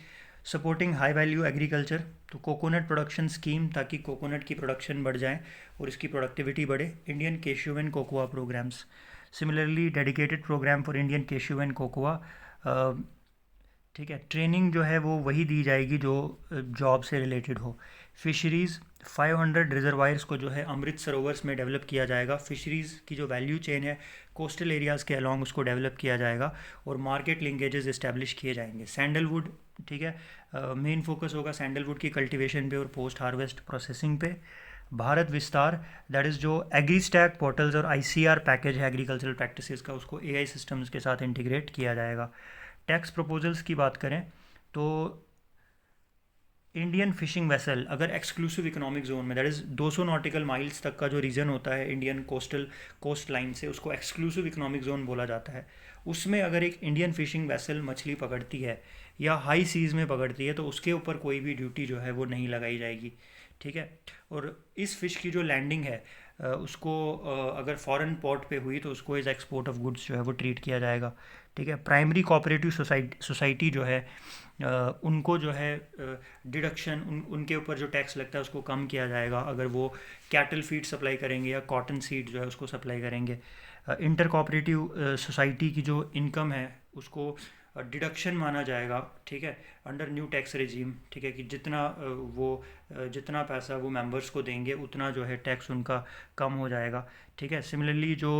सपोर्टिंग हाई वैल्यू एग्रीकल्चर, तो कोकोनट प्रोडक्शन स्कीम, ताकि कोकोनट की प्रोडक्शन बढ़ जाए और इसकी प्रोडक्टिविटी बढ़े। Indian cashew and cocoa programmes, similarly dedicated programme for Indian cashew and cocoa. ठीक है। ट्रेनिंग जो है वो वही दी जाएगी जो जॉब से रिलेटेड हो। फिशरीज़, 500 रिजर्वायर्स को जो है अमृत सरोवर्स में डेवलप किया जाएगा। फिशरीज़ की जो वैल्यू चेन है कोस्टल एरियाज़ के अलॉन्ग उसको डेवलप किया जाएगा और मार्केट लिंकेजेस इस्टेब्लिश किए जाएंगे। सैंडलवुड, ठीक है, मेन फोकस होगा सैंडलवुड की कल्टीवेशन पे और पोस्ट हार्वेस्ट प्रोसेसिंग पे। भारत विस्तार, दैट इज़ जो एग्री स्टैक पोर्टल्स और आईसीआर पैकेज है एग्रीकल्चरल प्रैक्टिसेस का, उसको एआई सिस्टम्स के साथ इंटीग्रेट किया जाएगा। टैक्स प्रपोजल्स की बात करें तो इंडियन फिशिंग वेसल अगर एक्सक्लूसिव इकोनॉमिक जोन में, दैट इज़ 200 नॉटिकल माइल्स तक का जो रीजन होता है इंडियन कोस्ट लाइन से, उसको एक्सक्लूसिव इकोनॉमिक जोन बोला जाता है। उसमें अगर एक इंडियन फिशिंग वेसल मछली पकड़ती है या हाई सीज़ में पकड़ती है तो उसके ऊपर कोई भी ड्यूटी जो है वो नहीं लगाई जाएगी। ठीक है। और इस फ़िश की जो लैंडिंग है उसको अगर फॉरेन पोर्ट पे हुई तो उसको एज एक्सपोर्ट ऑफ गुड्स जो है वो ट्रीट किया जाएगा। ठीक है। प्राइमरी कोऑपरेटिव सोसाइटी जो है उनको जो है डिडक्शन उनके ऊपर जो टैक्स लगता है उसको कम किया जाएगा अगर वो कैटल फीड सप्लाई करेंगे या कॉटन सीड जो है उसको सप्लाई करेंगे। इंटर कोऑपरेटिव सोसाइटी की जो इनकम है उसको डिडक्शन माना जाएगा। ठीक है। Under new tax regime. ठीक है, कि जितना पैसा वो मेंबर्स को देंगे उतना जो है टैक्स उनका कम हो जाएगा। ठीक है। सिमिलरली जो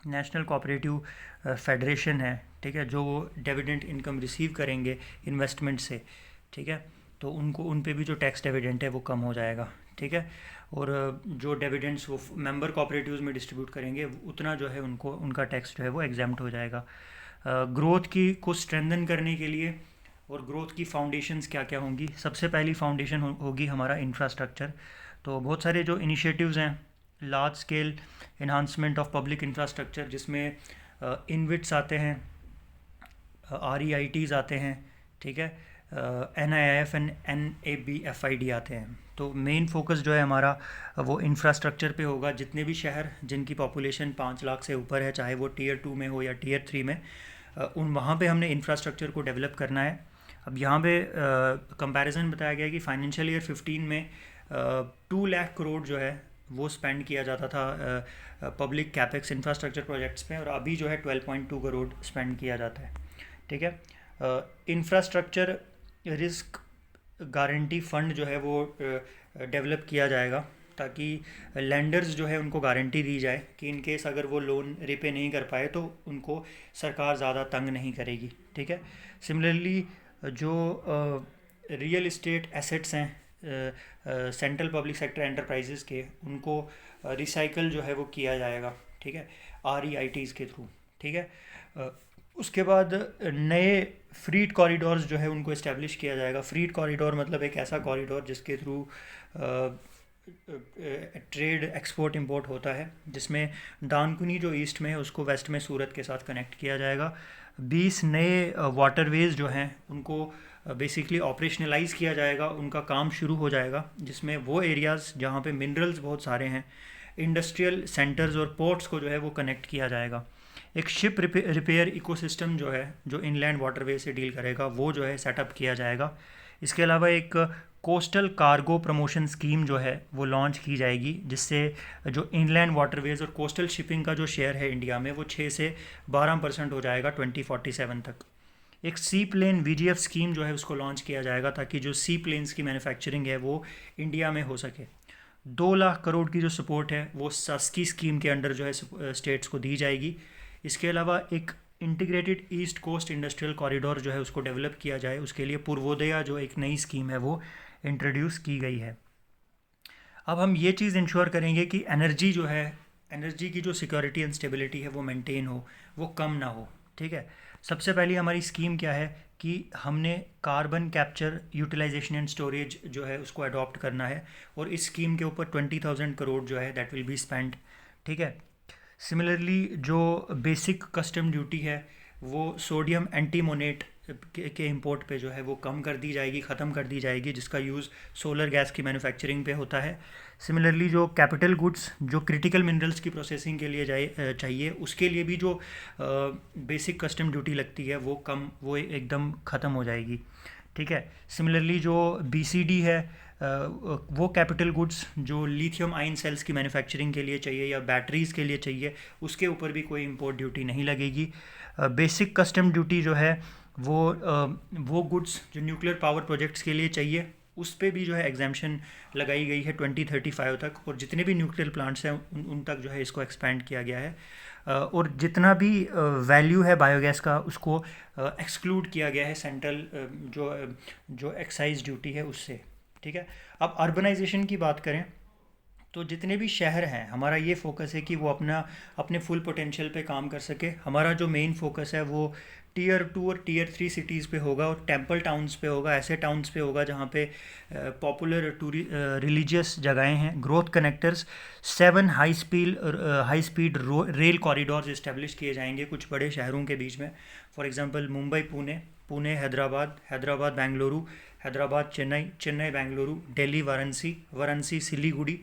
नेशनल कोऑपरेटिव फेडरेशन है, ठीक है, जो डिविडेंड इनकम रिसीव करेंगे इन्वेस्टमेंट से, ठीक है, तो उनको उन पे भी जो टैक्स डिविडेंड है वो कम हो जाएगा। ठीक है। और जो डिविडेंड्स वो मेंबर कोऑपरेटिव्स में डिस्ट्रीब्यूट करेंगे उतना जो है उनको उनका टैक्स जो है वो एग्जाम्प्ट हो जाएगा। ग्रोथ की को स्ट्रेंथन करने के लिए और ग्रोथ की फाउंडेशंस क्या क्या होंगी, सबसे पहली फाउंडेशन होगी हमारा इंफ्रास्ट्रक्चर। तो बहुत सारे जो इनिशिएटिव्स हैं, large scale enhancement of public infrastructure, जिसमें इनविट्स आते हैं, REITs आते हैं, ठीक है, NIIF एंड NABFID आते हैं। तो मेन फोकस जो है हमारा वो इंफ्रास्ट्रक्चर पे होगा। जितने भी शहर जिनकी पॉपुलेशन 5 लाख से ऊपर है, चाहे वो टियर 2 में हो या टियर 3 में, उन वहाँ पे हमने इंफ्रास्ट्रक्चर को डेवलप करना है। अब यहाँ पे कंपैरिजन बताया गया है कि फाइनेंशियल ईयर 15 में 2 लाख करोड़ जो है वो स्पेंड किया जाता था पब्लिक कैपेक्स इंफ्रास्ट्रक्चर प्रोजेक्ट्स पे, और अभी जो है 12.2 करोड़ स्पेंड किया जाता है। ठीक है। इंफ्रास्ट्रक्चर रिस्क गारंटी फंड जो है वो डेवलप किया जाएगा, ताकि लैंडर्स जो है उनको गारंटी दी जाए कि इन केस अगर वो लोन रिपे नहीं कर पाए तो उनको सरकार ज़्यादा तंग नहीं करेगी। ठीक है। सिमिलरली जो रियल इस्टेट एसेट्स हैं सेंट्रल पब्लिक सेक्टर एंटरप्राइजेज़ के, उनको रिसाइकल जो है वो किया जाएगा। ठीक है, REITs के थ्रू। ठीक है। उसके बाद नए फ्रीट कॉरिडोर्स जो है उनको इस्टेब्लिश किया जाएगा। फ्रीट कॉरिडोर मतलब एक ऐसा कॉरिडोर जिसके थ्रू ट्रेड एक्सपोर्ट इंपोर्ट होता है, जिसमें डानकुनी जो ईस्ट में है उसको वेस्ट में सूरत के साथ कनेक्ट किया जाएगा। 20 नए वाटरवेज जो हैं उनको बेसिकली ऑपरेशनलाइज किया जाएगा, उनका काम शुरू हो जाएगा, जिसमें वो एरियाज़ जहाँ पे मिनरल्स बहुत सारे हैं, इंडस्ट्रियल सेंटर्स और पोर्ट्स को जो है वो कनेक्ट किया जाएगा। एक शिप रिपेयर इकोसिस्टम जो है जो इनलैंड वाटरवे से डील करेगा वो जो है सेटअप किया जाएगा। इसके अलावा एक कोस्टल कार्गो प्रमोशन स्कीम जो है वो लॉन्च की जाएगी, जिससे जो इनलैंड वाटरवेज और कोस्टल शिपिंग का जो शेयर है इंडिया में वो 6 से 12% हो जाएगा 2047 तक। एक सी प्लेन वीजीएफ स्कीम जो है उसको लॉन्च किया जाएगा ताकि जो सी प्लेन्स की मैन्युफैक्चरिंग है वो इंडिया में हो सके। 2 लाख करोड़ की जो सपोर्ट है वो सास्की स्कीम के अंडर जो है स्टेट्स को दी जाएगी। इसके अलावा एक integrated east coast industrial corridor जो है उसको डेवलप किया जाए, उसके लिए पूर्वोदया जो एक नई स्कीम है वो इंट्रोड्यूस की गई है। अब हम ये चीज़ इंश्योर करेंगे कि एनर्जी जो है, एनर्जी की जो सिक्योरिटी एंड स्टेबिलिटी है वो मेंटेन हो, वो कम ना हो। ठीक है, सबसे पहली हमारी स्कीम क्या है कि हमने carbon capture utilisation and storage जो है उसको अडॉप्ट करना है, और इस स्कीम के ऊपर 20,000 करोड़ जो है दैट विल बी स्पेंड। ठीक है, सिमिलरली जो बेसिक कस्टम ड्यूटी है वो सोडियम एंटीमोनेट के इंपोर्ट पे जो है वो कम कर दी जाएगी, ख़त्म कर दी जाएगी, जिसका यूज़ सोलर गैस की मैन्युफैक्चरिंग पे होता है। सिमिलरली जो कैपिटल गुड्स जो क्रिटिकल मिनरल्स की प्रोसेसिंग के लिए चाहिए, उसके लिए भी जो बेसिक कस्टम ड्यूटी लगती है वो एकदम ख़त्म हो जाएगी। ठीक है, सिमिलरली जो बीसीडी है वो कैपिटल गुड्स जो लिथियम आयन सेल्स की मैन्युफैक्चरिंग के लिए चाहिए या बैटरीज़ के लिए चाहिए, उसके ऊपर भी कोई इंपोर्ट ड्यूटी नहीं लगेगी। बेसिक कस्टम ड्यूटी जो है वो गुड्स जो न्यूक्लियर पावर प्रोजेक्ट्स के लिए चाहिए उस पर भी जो है एग्जाम्शन लगाई गई है 2035 तक, और जितने भी न्यूक्लियर प्लांट्स हैं उन तक जो है इसको एक्सपेंड किया गया है, और जितना भी वैल्यू है बायोगैस का उसको एक्सक्लूड किया गया है सेंट्रल जो एक्साइज ड्यूटी है उससे। ठीक है, अब अर्बनाइजेशन की बात करें तो जितने भी शहर हैं हमारा ये फोकस है कि वो अपने फुल पोटेंशियल पे काम कर सके। हमारा जो मेन फोकस है वो टीयर 2 और टीयर 3 सिटीज़ पे होगा, और टेंपल टाउन्स पे होगा, ऐसे टाउन्स पे होगा जहाँ पे पॉपुलर रिलीजियस जगहें हैं। Growth connectors 7 high speed rail corridors establish किए जाएंगे कुछ बड़े शहरों के बीच में। For example Mumbai Pune Hyderabad Bengaluru, Hyderabad Chennai Bengaluru, Delhi Varanasi Siliguri.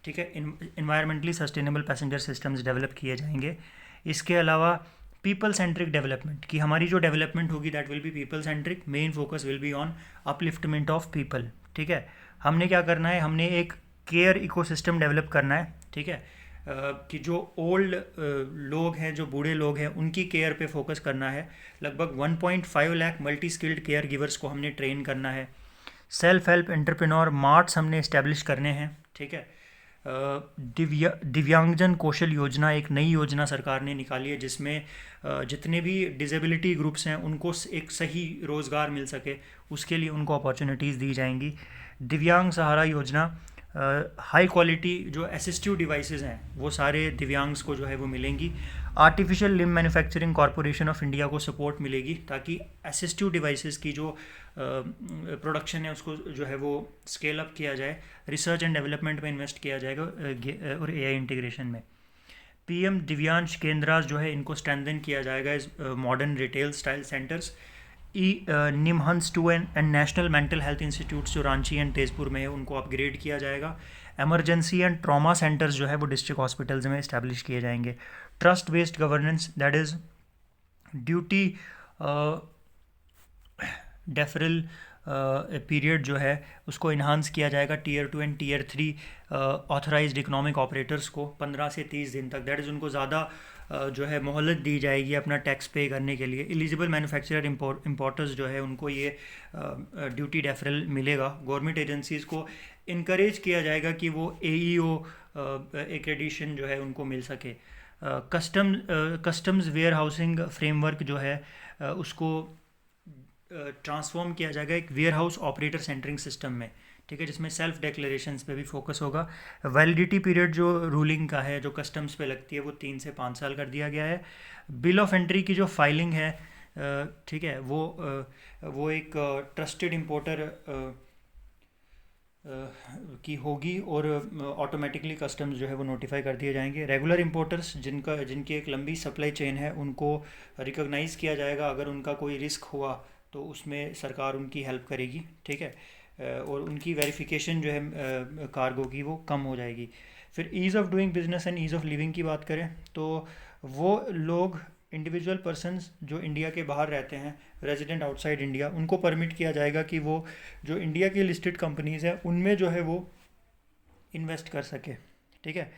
ठीक है, environmentally sustainable passenger systems develop किए जाएंगे। इसके अलावा पीपल सेंट्रिक डेवलपमेंट की हमारी जो डेवलपमेंट होगी that will be people centric, main focus will be on upliftment of people. ठीक है, हमने क्या करना है, हमने एक केयर इकोसिस्टम डेवलप करना है। ठीक है, कि जो ओल्ड लोग हैं, जो बूढ़े लोग हैं, उनकी केयर पे फोकस करना है। लगभग 1.5 lakh multi skilled care givers को हमने ट्रेन करना है। सेल्फ हेल्प एंटरप्रेन्योर मार्ट्स हमने इस्टेब्लिश करने हैं। ठीक है, दिव्यांगजन कौशल योजना एक नई योजना सरकार ने निकाली है, जिसमें जितने भी डिसेबिलिटी ग्रुप्स हैं उनको एक सही रोज़गार मिल सके, उसके लिए उनको अपॉर्चुनिटीज़ दी जाएंगी। दिव्यांग सहारा योजना, हाई क्वालिटी जो असिस्टिव डिवाइसेस हैं वो सारे दिव्यांग्स को जो है वो मिलेंगी। Artificial limb manufacturing corporation of India को सपोर्ट मिलेगी ताकि असिस्टिव डिवाइसेस की जो प्रोडक्शन है उसको जो है वो स्केल अप किया जाए। रिसर्च एंड डेवलपमेंट में इन्वेस्ट किया जाएगा और एआई इंटीग्रेशन में। पीएम दिव्यांश केंद्रास जो है इनको स्ट्रेंथन किया जाएगा इस modern retail style centres. NIMHANS 2 and national mental health institutes जो रांची एंड तेजपुर में है उनको अपग्रेड किया जाएगा। एमरजेंसी एंड ट्रॉमा सेंटर्स जो है वो डिस्ट्रिक्ट हॉस्पिटल्स में इस्टेब्लिश किए जाएंगे। Trust based governance that is duty deferral period जो है उसको इन्हांस किया जाएगा tier 2 and tier 3 authorised economic operators को 15 से 30 दिन तक, दैट इज़ उनको ज़्यादा जो है मोहलत दी जाएगी अपना टैक्स पे करने के लिए। एलिजिबल मैन्युफैक्चरर इंपोर्टर्स जो है उनको ये ड्यूटी डेफरल मिलेगा। गवर्नमेंट एजेंसीज़ को इनकरेज किया जाएगा कि वो AEO एक्रेडिशन जो है उनको मिल सके। कस्टम्स वेयर हाउसिंग फ्रेमवर्क जो है उसको ट्रांसफॉर्म किया जाएगा एक warehouse operator centering system में। ठीक है, जिसमें सेल्फ डिक्लेरेशंस पे भी फोकस होगा। वैलिडिटी पीरियड जो रूलिंग का है जो कस्टम्स पे लगती है वो 3 से 5 साल कर दिया गया है। बिल ऑफ एंट्री की जो फाइलिंग है ठीक है, वो एक ट्रस्टेड इम्पोर्टर की होगी, और ऑटोमेटिकली कस्टम्स जो है वो नोटिफाई कर दिए जाएंगे। रेगुलर इंपोर्टर्स जिनकी एक लंबी सप्लाई चेन है, उनको रिकॉग्नाइज़ किया जाएगा। अगर उनका कोई रिस्क हुआ तो उसमें सरकार उनकी हेल्प करेगी, ठीक है। और उनकी वेरिफिकेशन जो है कार्गो की, वो कम हो जाएगी। फिर ease of doing business and ease of living की बात करें तो वो लोग, इंडिविजुअल पर्सन्स जो इंडिया के बाहर रहते हैं, रेजिडेंट आउटसाइड इंडिया, उनको परमिट किया जाएगा कि वो जो इंडिया की लिस्टेड कंपनीज़ हैं उनमें जो है वो इन्वेस्ट कर सके, ठीक है।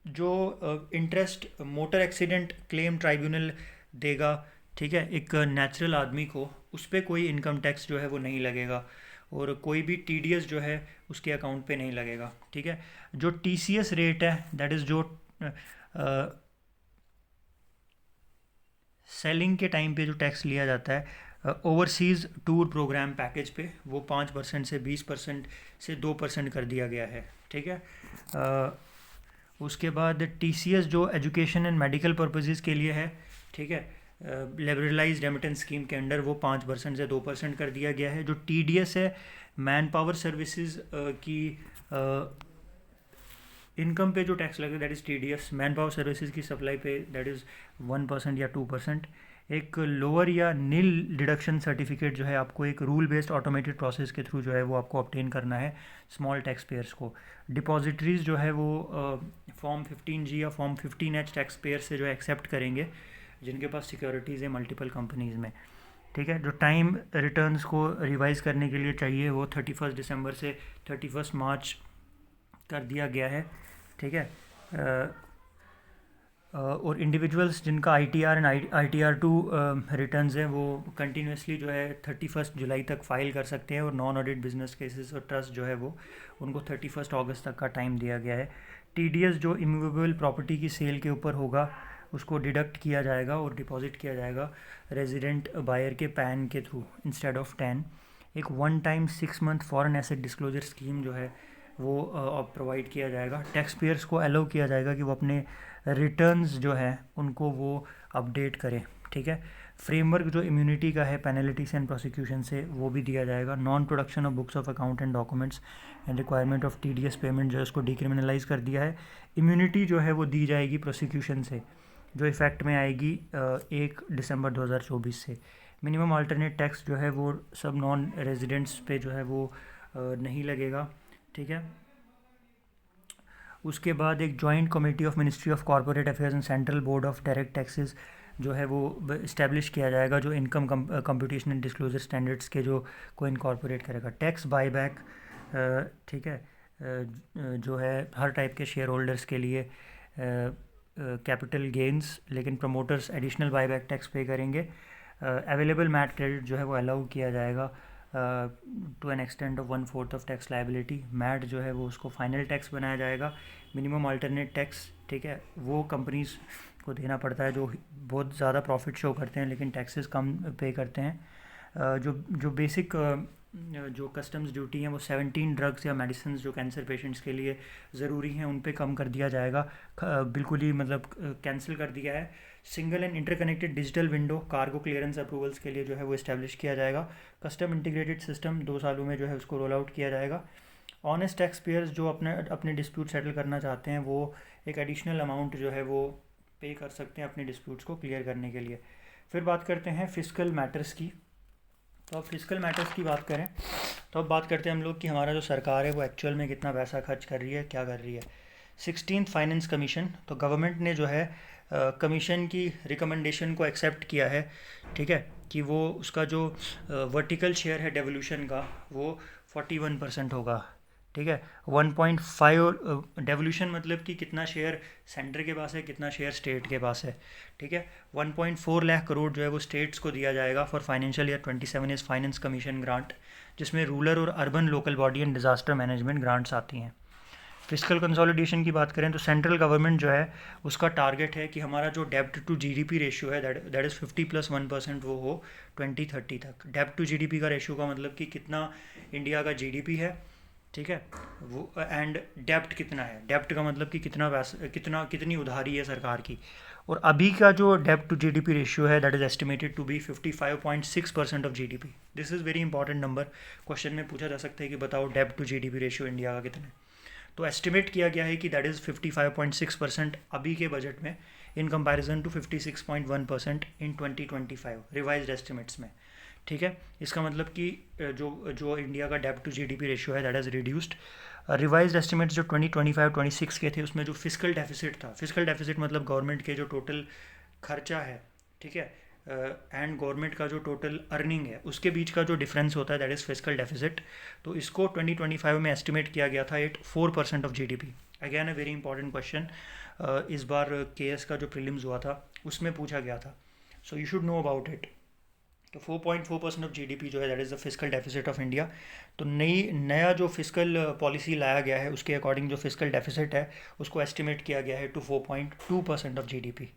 जो interest motor accident claim tribunal देगा, ठीक है, एक नेचुरल आदमी को, उस पर कोई इनकम टैक्स जो है वो नहीं लगेगा, और कोई भी टीडीएस जो है उसके अकाउंट पे नहीं लगेगा, ठीक है। जो टीसीएस रेट है, दैट इज़ जो सेलिंग के टाइम पे जो टैक्स लिया जाता है ओवरसीज़ टूर प्रोग्राम पैकेज पे, वो 5% से 20% से 2% कर दिया गया है, ठीक है। उसके बाद टीसीएस जो एजुकेशन एंड मेडिकल पर्पसेस के लिए है, ठीक है, लिबरलाइज्ड रेमिटेंस स्कीम के अंडर वो 5% से 2% कर दिया गया है। जो टीडीएस है, मैन पावर सर्विसेज की इनकम पे जो टैक्स लगेगा, that is TDS. Man power services की सप्लाई पे दैट इज़ 1% या 2%। एक लोअर या नील डिडक्शन सर्टिफिकेट जो है आपको एक रूल बेस्ड ऑटोमेटेड प्रोसेस के थ्रू जो है वो आपको ऑब्टेन करना है स्मॉल टैक्स पेयर्स को। डिपॉजिटरीज जो है वो फॉर्म 15G या फॉर्म 15H टैक्स पेयर से जो है एक्सेप्ट करेंगे, जिनके पास सिक्योरिटीज़ है मल्टीपल कंपनीज़ में, ठीक है। जो टाइम रिटर्न्स को रिवाइज़ करने के लिए चाहिए वो 31 दिसंबर से 31 मार्च कर दिया गया है, ठीक है। और इंडिविजुअल्स जिनका आईटीआर एंड आईटीआर 2 रिटर्न्स हैं, वो कंटिन्यूसली जो है 31 जुलाई तक फाइल कर सकते हैं, और नॉन ऑडिट बिजनेस केसेस और ट्रस्ट जो है वो उनको 31 अगस्त तक का टाइम दिया गया है। टीडीएस जो इमूवेबल प्रॉपर्टी की सेल के ऊपर होगा उसको डिडक्ट किया जाएगा और डिपॉजिट किया जाएगा रेजिडेंट बायर के पैन के थ्रू इंस्टेड ऑफ टैन। एक 1 time 6 month foreign asset disclosure scheme जो है वो प्रोवाइड किया जाएगा। टैक्स पेयर्स को अलाउ किया जाएगा कि वो अपने रिटर्न्स जो है उनको वो अपडेट करें, ठीक है। फ्रेमवर्क जो इम्यूनिटी का है पेनल्टीज एंड प्रोसिक्यूशन से, वो भी दिया जाएगा। Non production of books of account and documents and requirement of TDS payment जो है उसको डिक्रिमिनलाइज कर दिया है। इम्यूनिटी जो है वो दी जाएगी प्रोसिक्यूशन से, जो इफ़ेक्ट में आएगी 1 दिसंबर 2024 से। मिनिमम अल्टरनेट टैक्स जो है वो सब नॉन रेजिडेंट्स पे जो है वो नहीं लगेगा, ठीक है। उसके बाद एक joint committee of ministry of corporate affairs and central board of direct taxes जो है वो इस्टेब्लिश किया जाएगा, जो income computation and disclosure standards के जो को इनकॉर्पोरेट करेगा। टैक्स बायबैक, ठीक है, जो है हर टाइप के शेयर होल्डर्स के लिए कैपिटल गेंस, लेकिन प्रमोटर्स एडिशनल बायबैक टैक्स पे करेंगे। अवेलेबल मैट क्रेडिट जो है वो अलाउ किया जाएगा to an extent of 1/4 of tax liability. MAT जो है वो उसको फाइनल टैक्स बनाया जाएगा। मिनिमम अल्टरनेट टैक्स, ठीक है, वो कंपनीज को देना पड़ता है जो बहुत ज़्यादा प्रॉफिट शो करते हैं लेकिन टैक्सेस कम पे करते हैं। जो बेसिक जो कस्टम्स ड्यूटी हैं वो 17 ड्रग्स या मेडिसिन जो कैंसर पेशेंट्स के लिए ज़रूरी हैं उन पे कम कर दिया जाएगा, बिल्कुल ही मतलब कैंसिल कर दिया है। Single and interconnected digital window cargo clearance approvals के लिए जो है वो इस्टेब्लिश किया जाएगा। कस्टम इंटीग्रेटेड सिस्टम 2 सालों में जो है उसको रोल आउट किया जाएगा। ऑनेस्ट टैक्स पेयर्स जो अपने डिस्प्यूट सेटल करना चाहते हैं वो एक एडिशनल अमाउंट जो है वो पे कर सकते हैं अपने डिस्प्यूट्स को क्लियर करने के लिए। फिर बात करते हैं फिस्कल मैटर्स की। तो अब फिस्कल मैटर्स की बात करें तो अब बात करते हैं हम लोग कि हमारा जो सरकार है वो एक्चुअल में कितना पैसा खर्च कर रही है, क्या कर रही है। 16th फाइनेंस कमीशन, तो गवर्नमेंट ने जो है कमीशन की रिकमेंडेशन को एक्सेप्ट किया है, ठीक है, कि वो उसका जो वर्टिकल शेयर है डेवोल्यूशन का वो 41% होगा, ठीक है। 1.5 डेवोल्यूशन मतलब कि कितना शेयर सेंटर के पास है, कितना शेयर स्टेट के पास है, ठीक है। 1.4 लाख करोड़ जो है वो स्टेट्स को दिया जाएगा for financial year 27 is finance commission grant, जिसमें रूरल और urban local body and disaster management grants आती हैं। फिस्कल कंसोलिडेशन की बात करें तो सेंट्रल गवर्नमेंट जो है उसका टारगेट है कि हमारा जो डेब्ट टू जीडीपी रेशियो है दैट इज़ 50+1% वो हो 2030 तक। डेब्ट टू जीडीपी का रेशियो का मतलब कि कितना इंडिया का जीडीपी है, ठीक है, वो एंड डेब्ट कितना है। डेब्ट का मतलब कि कितना कितनी उधारी है सरकार की, और अभी का जो डेब्ट टू जीडीपी रेशियो है that is estimated to be 55.6% of GDP. This is very important number. Question में पूछा जा सकता है कि बताओ डेब्ट टू जीडीपी रेशियो इंडिया का कितना है। तो एस्टिमेट किया गया है कि दैट इज़ 55.6% अभी के बजट में, in comparison to 56.1% in 2025 revised estimates में। ठीक है, इसका मतलब कि जो जो इंडिया का डेब्ट टू जीडीपी रेशियो है that is reduced. Revised estimates जो 2025-26 के थे उसमें जो फिजिकल डेफिसिट था, फिजिकल डेफिसिट मतलब गवर्नमेंट के जो टोटल खर्चा है, ठीक है, एंड गवर्नमेंट का जो टोटल अर्निंग है उसके बीच का जो डिफरेंस होता है दैट इज़ फिजिकल डेफिसिट। तो इसको 2025 में एस्टिमेट किया गया था at 4% of GDP. Again a very important question, इस बार केएस का जो प्रीलिम्स हुआ था उसमें पूछा गया था, so you should know about it. तो 4.4% ऑफ जीडीपी जो है that is the physical deficit of India. तो नया जो फिजिकल पॉलिसी लाया गया है उसके अकॉर्डिंग जो फिजिकल डेफिसिट है उसको एस्टिमेट किया गया है to 4.2% of GDP.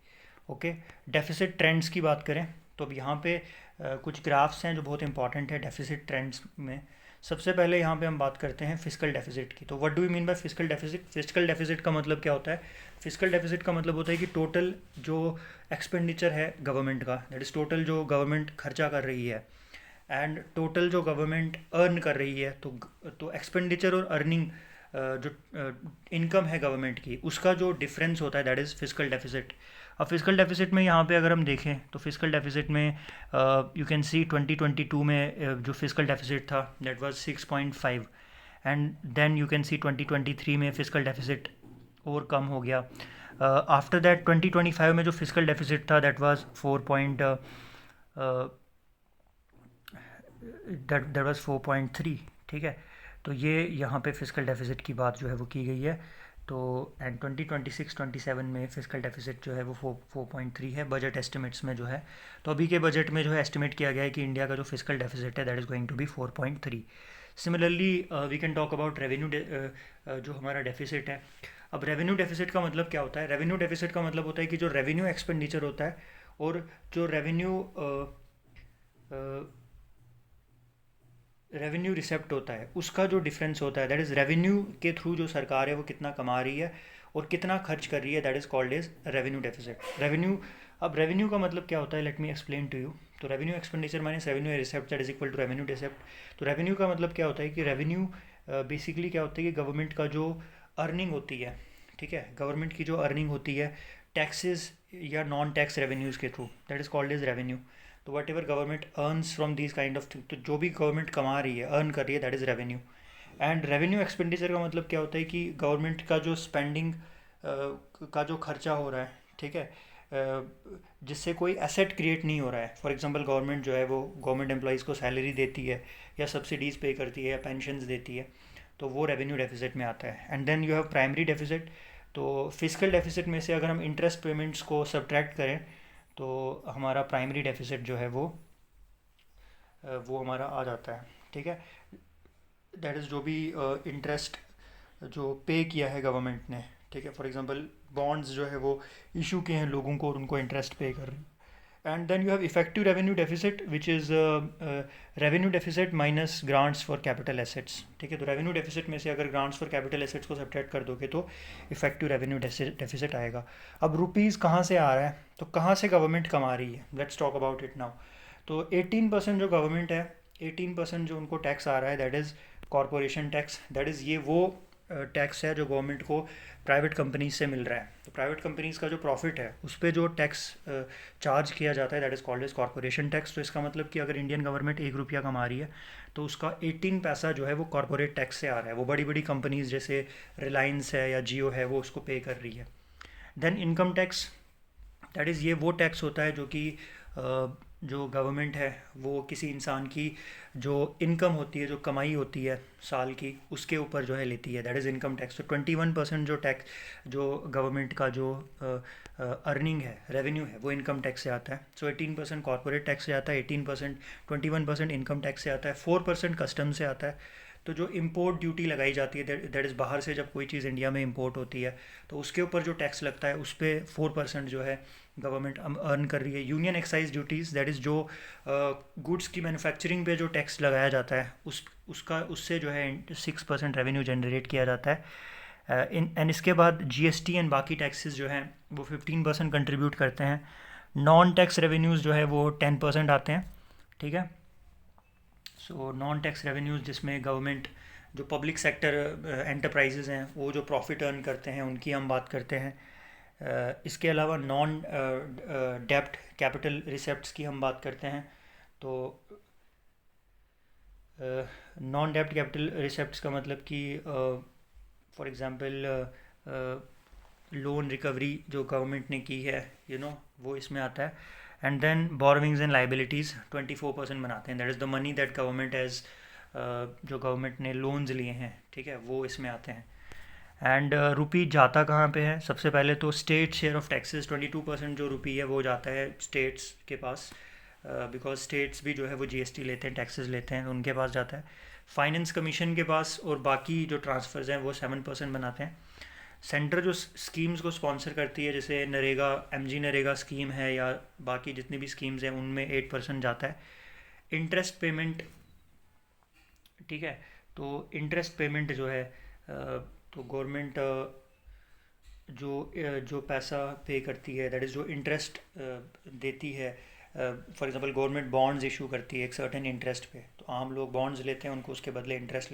Okay, deficit trends की बात करें तो अब यहाँ पे कुछ ग्राफ्स हैं जो बहुत इंपॉर्टेंट है डेफिसिट ट्रेंड्स में। सबसे पहले यहाँ पे हम बात करते हैं फिजिकल डेफिसिट की। तो what do you mean by physical deficit? Physical deficit का मतलब क्या होता है? फिजिकल डेफिसिट का मतलब होता है कि टोटल जो एक्सपेंडिचर है गवर्नमेंट का, दैट इज़ टोटल जो गवर्नमेंट खर्चा कर रही है एंड टोटल जो गवर्नमेंट अर्न कर रही है। तो एक्सपेंडिचर और अर्निंग जो इनकम है गवर्नमेंट की उसका जो डिफरेंस होता है दैट इज़ फिजिकल डेफिसिट। अब फिजिकल डेफिसिट में यहाँ पे अगर हम देखें तो फिजिकल डेफिसिट में यू कैन सी 2022 में जो फिजिकल डेफिसिट था that was 6.5 and then you can see 2023 में फिजिकल डेफिसिट और कम हो गया। आफ्टर दैट 2025 में जो फिजिकल डेफिसिट था दैट वाज 4.3। ठीक है, तो ये यहाँ पे फिजिकल डेफिसिट की बात जो है वो की गई है। तो एंड 2026-27 में फिजिकल डेफिसिट जो है वो 4.3 है बजट एस्टिमेट्स में जो है। तो अभी के बजट में जो है एस्टिमेट किया गया है कि इंडिया का जो फिजिकल डेफिसिट है that is going to be 4.3। Similarly we can talk about revenue, जो हमारा डेफिसिट है। अब रेवेन्यू डेफिसिट का मतलब क्या होता है? रेवेन्यू डेफिसिट का मतलब होता है कि जो रेवेन्यू एक्सपेंडिचर होता है और जो रेवेन्यू रिसेप्ट होता है उसका जो डिफरेंस होता है दैट इज़ रेवेन्यू के थ्रू जो सरकार है वो कितना कमा रही है और कितना खर्च कर रही है, that is called as revenue deficit. Revenue, अब रेवेन्यू का मतलब क्या होता है? Let me explain to you. तो revenue expenditure minus revenue receipt that is equal to revenue deficit. तो रेवेन्यू का मतलब क्या होता है कि रेवेन्यू बेसिकली क्या होता है कि गवर्नमेंट का जो अर्निंग होती है, ठीक है, गवर्नमेंट की जो अर्निंग होती है टैक्सेस या नॉन टैक्स रेवेन्यूज़ के through, that is called as revenue. तो whatever government earns from these kind of thing, तो जो भी गवर्नमेंट कमा रही है, अर्न कर रही है, that is revenue. And revenue expenditure का मतलब क्या होता है कि गवर्नमेंट का जो स्पेंडिंग का जो खर्चा हो रहा है, ठीक है, जिससे कोई एसेट क्रिएट नहीं हो रहा है। फॉर एग्जांपल गवर्नमेंट जो है वो गवर्नमेंट एम्प्लॉइज़ को सैलरी देती है या सब्सिडीज़ पे करती है या पेंशन्स देती है, तो वो रेवेन्यू डेफिसिट में आता है। And then you have primary deficit. तो फिजिकल डेफिसिट में से अगर हम इंटरेस्ट पेमेंट्स को सब्ट्रैक्ट करें तो हमारा प्राइमरी डेफिसिट जो है वो हमारा आ जाता है। ठीक है, दैट इज़ जो भी इंटरेस्ट जो पे किया है गवर्नमेंट ने, ठीक है, फॉर एग्जांपल बॉन्ड्स जो है वो इशू किए हैं लोगों को और उनको इंटरेस्ट पे कर रही है। And then you have effective revenue deficit which is revenue deficit minus grants for capital assets. ठीक है, तो रेवेन्यू डेफिसिट में से अगर ग्रांट्स फॉर कैपिटल एसेट्स को सब्ट्रैक्ट कर दोगे तो इफेक्टिव रेवेन्यू डेफिसिट आएगा। अब रुपीज़ कहाँ से आ रहा है, तो कहाँ से गवर्नमेंट कमा रही है, let's talk about it now. तो 18% जो गवर्नमेंट है, 18% जो उनको टैक्स आ रहा है that is corporation tax. That is ये वो टैक्स है जो गवर्नमेंट को प्राइवेट कंपनीज से मिल रहा है। तो प्राइवेट कंपनीज का जो प्रॉफिट है उस पर जो टैक्स चार्ज किया जाता है that is called as corporation tax. तो इसका मतलब कि अगर इंडियन गवर्नमेंट 1 रुपया कमा रही है तो उसका 18 पैसा जो है वो कॉरपोरेट टैक्स से आ रहा है। वो बड़ी बड़ी कंपनीज जैसे रिलायंस है या जियो है वो उसको पे कर रही है। Then income tax, that is ये वो टैक्स होता है जो कि जो गवर्नमेंट है वो किसी इंसान की जो इनकम होती है, जो कमाई होती है साल की, उसके ऊपर जो है लेती है, दैट इज़ इनकम टैक्स। तो 21% जो टैक्स जो गवर्नमेंट का जो अर्निंग है, रेवेन्यू है, वो इनकम टैक्स से आता है। सो 18% कॉर्पोरेट टैक्स से आता है, 18% 21% इनकम टैक्स से आता है, 4% कस्टम से आता है। तो जो इम्पोर्ट ड्यूटी लगाई जाती है दैट इज़ बाहर से जब कोई चीज़ इंडिया में इम्पोर्ट होती है तो उसके ऊपर जो टैक्स लगता है उस पर 4% जो है गवर्नमेंट अर्न कर रही है। Union excise duties, that is जो गुड्स की मैन्युफैक्चरिंग पे जो टैक्स लगाया जाता है उसका उससे जो है 6% रेवेन्यू जनरेट किया जाता है। एंड इसके बाद जीएसटी एंड बाकी टैक्सेस जो हैं वो 15% कंट्रीब्यूट करते हैं। नॉन टैक्स रेवेन्यूज़ जो है वो 10% आते हैं, ठीक है। सो नॉन टैक्स रेवेन्यूज़ जिसमें गवर्नमेंट जो पब्लिक सेक्टर एंटरप्राइजेज़ हैं वो जो प्रॉफिट अर्न करते हैं उनकी हम बात करते हैं। इसके अलावा नॉन डेब्ट कैपिटल रिसेप्ट्स की हम बात करते हैं। तो नॉन डेब्ट कैपिटल रिसेप्ट्स का मतलब कि फॉर एग्ज़ाम्पल लोन रिकवरी जो गवर्नमेंट ने की है वो इसमें आता है। And then borrowings and liabilities 24% बनाते हैं, that is the money that government has जो गवर्नमेंट ने लोन्स लिए हैं, ठीक है, वो इसमें आते हैं। एंड रुपी जाता कहाँ पे है? सबसे पहले तो स्टेट शेयर ऑफ टैक्सेस 22% जो रुपी है वो जाता है स्टेट्स के पास, बिकॉज स्टेट्स भी जो है वो जीएसटी लेते हैं, टैक्सेस लेते हैं, तो उनके पास जाता है। फाइनेंस कमीशन के पास और बाकी जो ट्रांसफ़र्स हैं वो 7% बनाते हैं। सेंटर जो स्कीम्स को स्पॉन्सर करती है जैसे नरेगा, एमजी नरेगा स्कीम है या बाकी जितनी भी स्कीम्स हैं उनमें 8% जाता है। इंटरेस्ट पेमेंट, ठीक है, तो इंटरेस्ट पेमेंट जो है तो गवर्नमेंट जो पैसा पे करती है, दैट इज़ जो इंटरेस्ट देती है। For example government bonds issue करती है एक सर्टेन इंटरेस्ट पे, तो आम लोग बॉन्ड्स लेते हैं, उनको उसके बदले इंटरेस्ट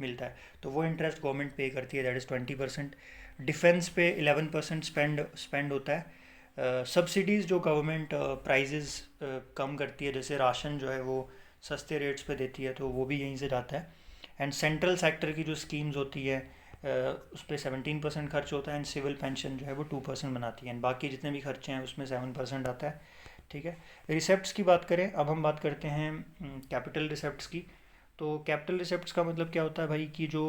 मिलता है, तो वो इंटरेस्ट गवर्नमेंट पे करती है, दैट इज़ 20%। डिफेंस पे 11% स्पेंड होता है। सब्सिडीज़ जो गवर्नमेंट प्राइजेज़ कम करती है, जैसे राशन जो है वो सस्ते रेट्स पे देती है, तो वो भी यहीं से जाता है। एंड सेंट्रल सेक्टर की जो स्कीम्स होती है उस पर 17% खर्च होता है। एंड सिविल पेंशन जो है वो 2% बनाती है। एंड बाकी जितने भी खर्चे हैं उसमें 7% आता है, ठीक है। रिसेप्ट्स की बात करें, अब हम बात करते हैं कैपिटल रिसेप्ट्स की। तो कैपिटल रिसेप्ट्स का मतलब क्या होता है भाई कि जो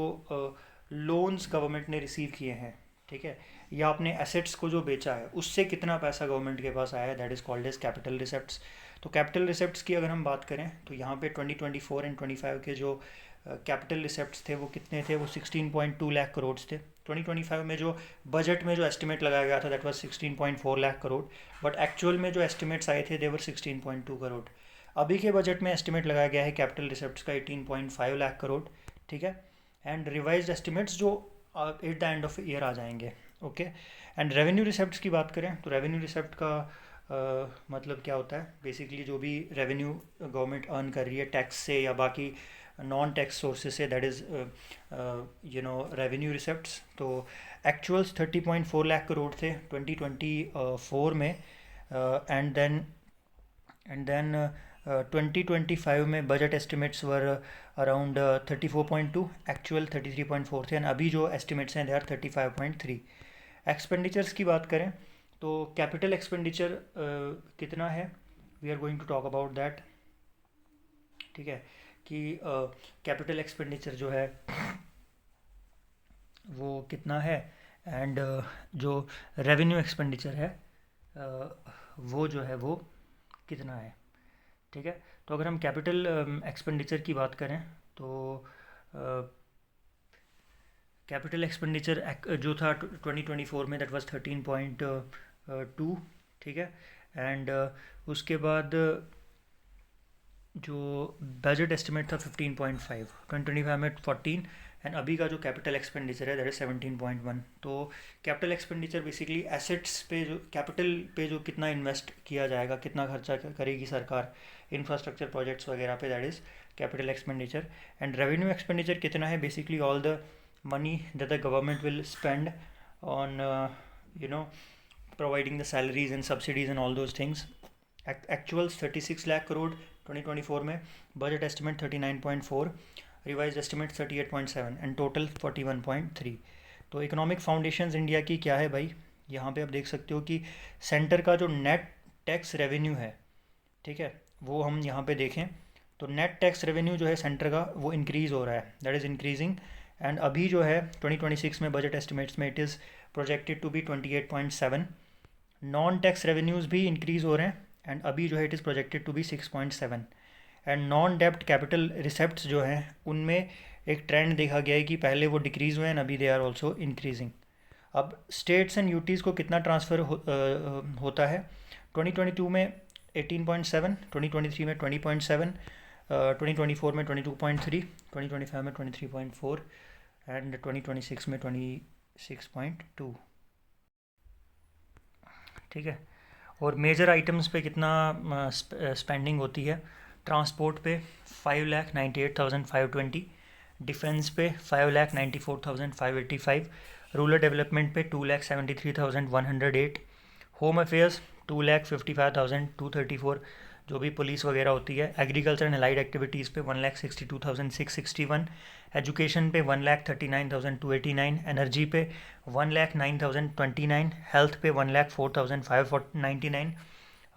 लोन्स गवर्नमेंट ने रिसीव किए हैं, ठीक है, या अपने एसेट्स को जो बेचा है उससे कितना पैसा गवर्नमेंट के पास आया है, that is called as capital receipts. तो कैपिटल रिसेप्ट्स की अगर हम बात करें तो यहाँ पे 2024 एंड 25 के जो कैपिटल रिसेप्ट्स थे वो कितने थे? वो 16.2 लाख करोड़ थे। 2025 में जो बजट में जो एस्टिमेट लगाया गया था that was 16.4 lakh crore, but actual में जो एस्टिमेट्स आए थे देवर 16.2 करोड़। अभी के बजट में एस्टिमेट लगाया गया है कैपिटल रिसेप्ट्स का 18.5 लाख करोड़, ठीक है। एंड रिवाइज्ड एस्टिमेट्स जो at the end of year आ जाएंगे, ओके। एंड रेवेन्यू रिसेप्ट्स की बात करें तो रेवेन्यू रिसेप्ट का मतलब क्या होता है? बेसिकली जो भी रेवेन्यू गवर्नमेंट अर्न कर रही है टैक्स से या बाकी नॉन टैक्स सोर्सेज से, दैट इज़ रेवेन्यू रिसेप्ट्स। तो एक्चुअल्स 30.4 लाख करोड़ थे 2024 में। एंड देन 2025 में budget estimates were around 34.2, actual 33.4 थे। एंड अभी जो एस्टिमेट्स हैं दे आर 35.3। एक्सपेंडिचर्स की बात करें तो कैपिटल एक्सपेंडिचर कितना है, we are going to talk about that, ठीक है, कि कैपिटल एक्सपेंडिचर जो है वो कितना है। एंड जो रेवेन्यू एक्सपेंडिचर है वो जो है वो कितना है, ठीक है। तो अगर हम कैपिटल एक्सपेंडिचर की बात करें तो कैपिटल एक्सपेंडिचर जो था 2024 में दैट वाज 13.2, ठीक है। एंड उसके बाद जो बजट एस्टिमेट था 15.5, 2025 में 14, एंड अभी का जो कैपिटल एक्सपेंडिचर है दैट इज 17.1। तो कैपिटल एक्सपेंडिचर बेसिकली एसेट्स पे जो कैपिटल पे जो कितना इन्वेस्ट किया जाएगा, कितना खर्चा करेगी सरकार इंफ्रास्ट्रक्चर प्रोजेक्ट्स वगैरह पे, that is capital expenditure. And revenue expenditure कितना है? Basically all the money that the government will spend on providing the salaries and subsidies and all those things. Actuals 36 lakh crore 2024 में, budget estimate 39.4, revised estimate 38.7 and total 41.3। तो economic foundations India की क्या है भाई? यहाँ पे आप देख सकते हो कि सेंटर का जो नेट टैक्स रेवेन्यू है, ठीक है, वो हम यहाँ पे देखें तो नेट टैक्स रेवेन्यू जो है सेंटर का वो इंक्रीज़ हो रहा है, दैट इज़ इंक्रीजिंग। एंड अभी जो है 2026 में बजट एस्टिमेट्स में it is projected to be 28.7। Non tax revenues भी इंक्रीज़ हो रहे हैं एंड अभी जो है it is projected to be 6.7। And non डेब्ट कैपिटल रिसेप्ट्स जो हैं उनमें एक ट्रेंड देखा गया है कि पहले वो डिक्रीज़ हुए हैं, अभी दे आर ऑल्सो इंक्रीजिंग। अब स्टेट्स एंड यूटीज़ को कितना ट्रांसफ़र होता है? 2022 में 18.7, 2023 में 20.7, 2024 में 22.3, 2025 में 23.4, एंड 2026 में 26.2। ठीक है। और मेजर आइटम्स पे कितना स्पेंडिंग होती है? ट्रांसपोर्ट पे 5,98,520, डिफेंस पे 5,94,585, रूरल डेवलपमेंट पे 2,73,108, होम अफेयर्स 2,55,234, जो भी पुलिस वगैरह होती है, एग्रीकल्चर एंड अलाइड एक्टिविटीज़ पे 1,62,661, एजुकेशन पे 1,39,289, एनर्जी पे 1,09,029, हेल्थ पे 1,04,599,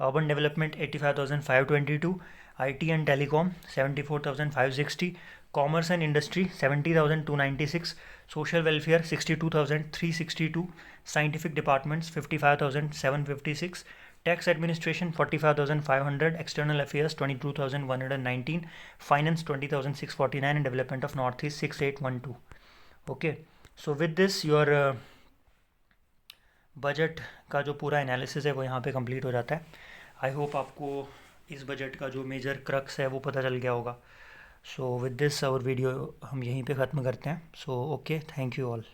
urban development 85,522, IT and telecom 74,560, commerce and industry 70,296, social welfare 62,362, scientific departments 55,756, tax administration 45,500, external affairs 22,119, finance 20,649 and development of north east 6,812। Okay, so with this your budget का जो पूरा analysis है वो यहाँ पे complete हो जाता है। आई होप आपको इस बजट का जो मेजर क्रक्स है वो पता चल गया होगा। So with this our video हम यहीं पे ख़त्म करते हैं। So okay, thank you all.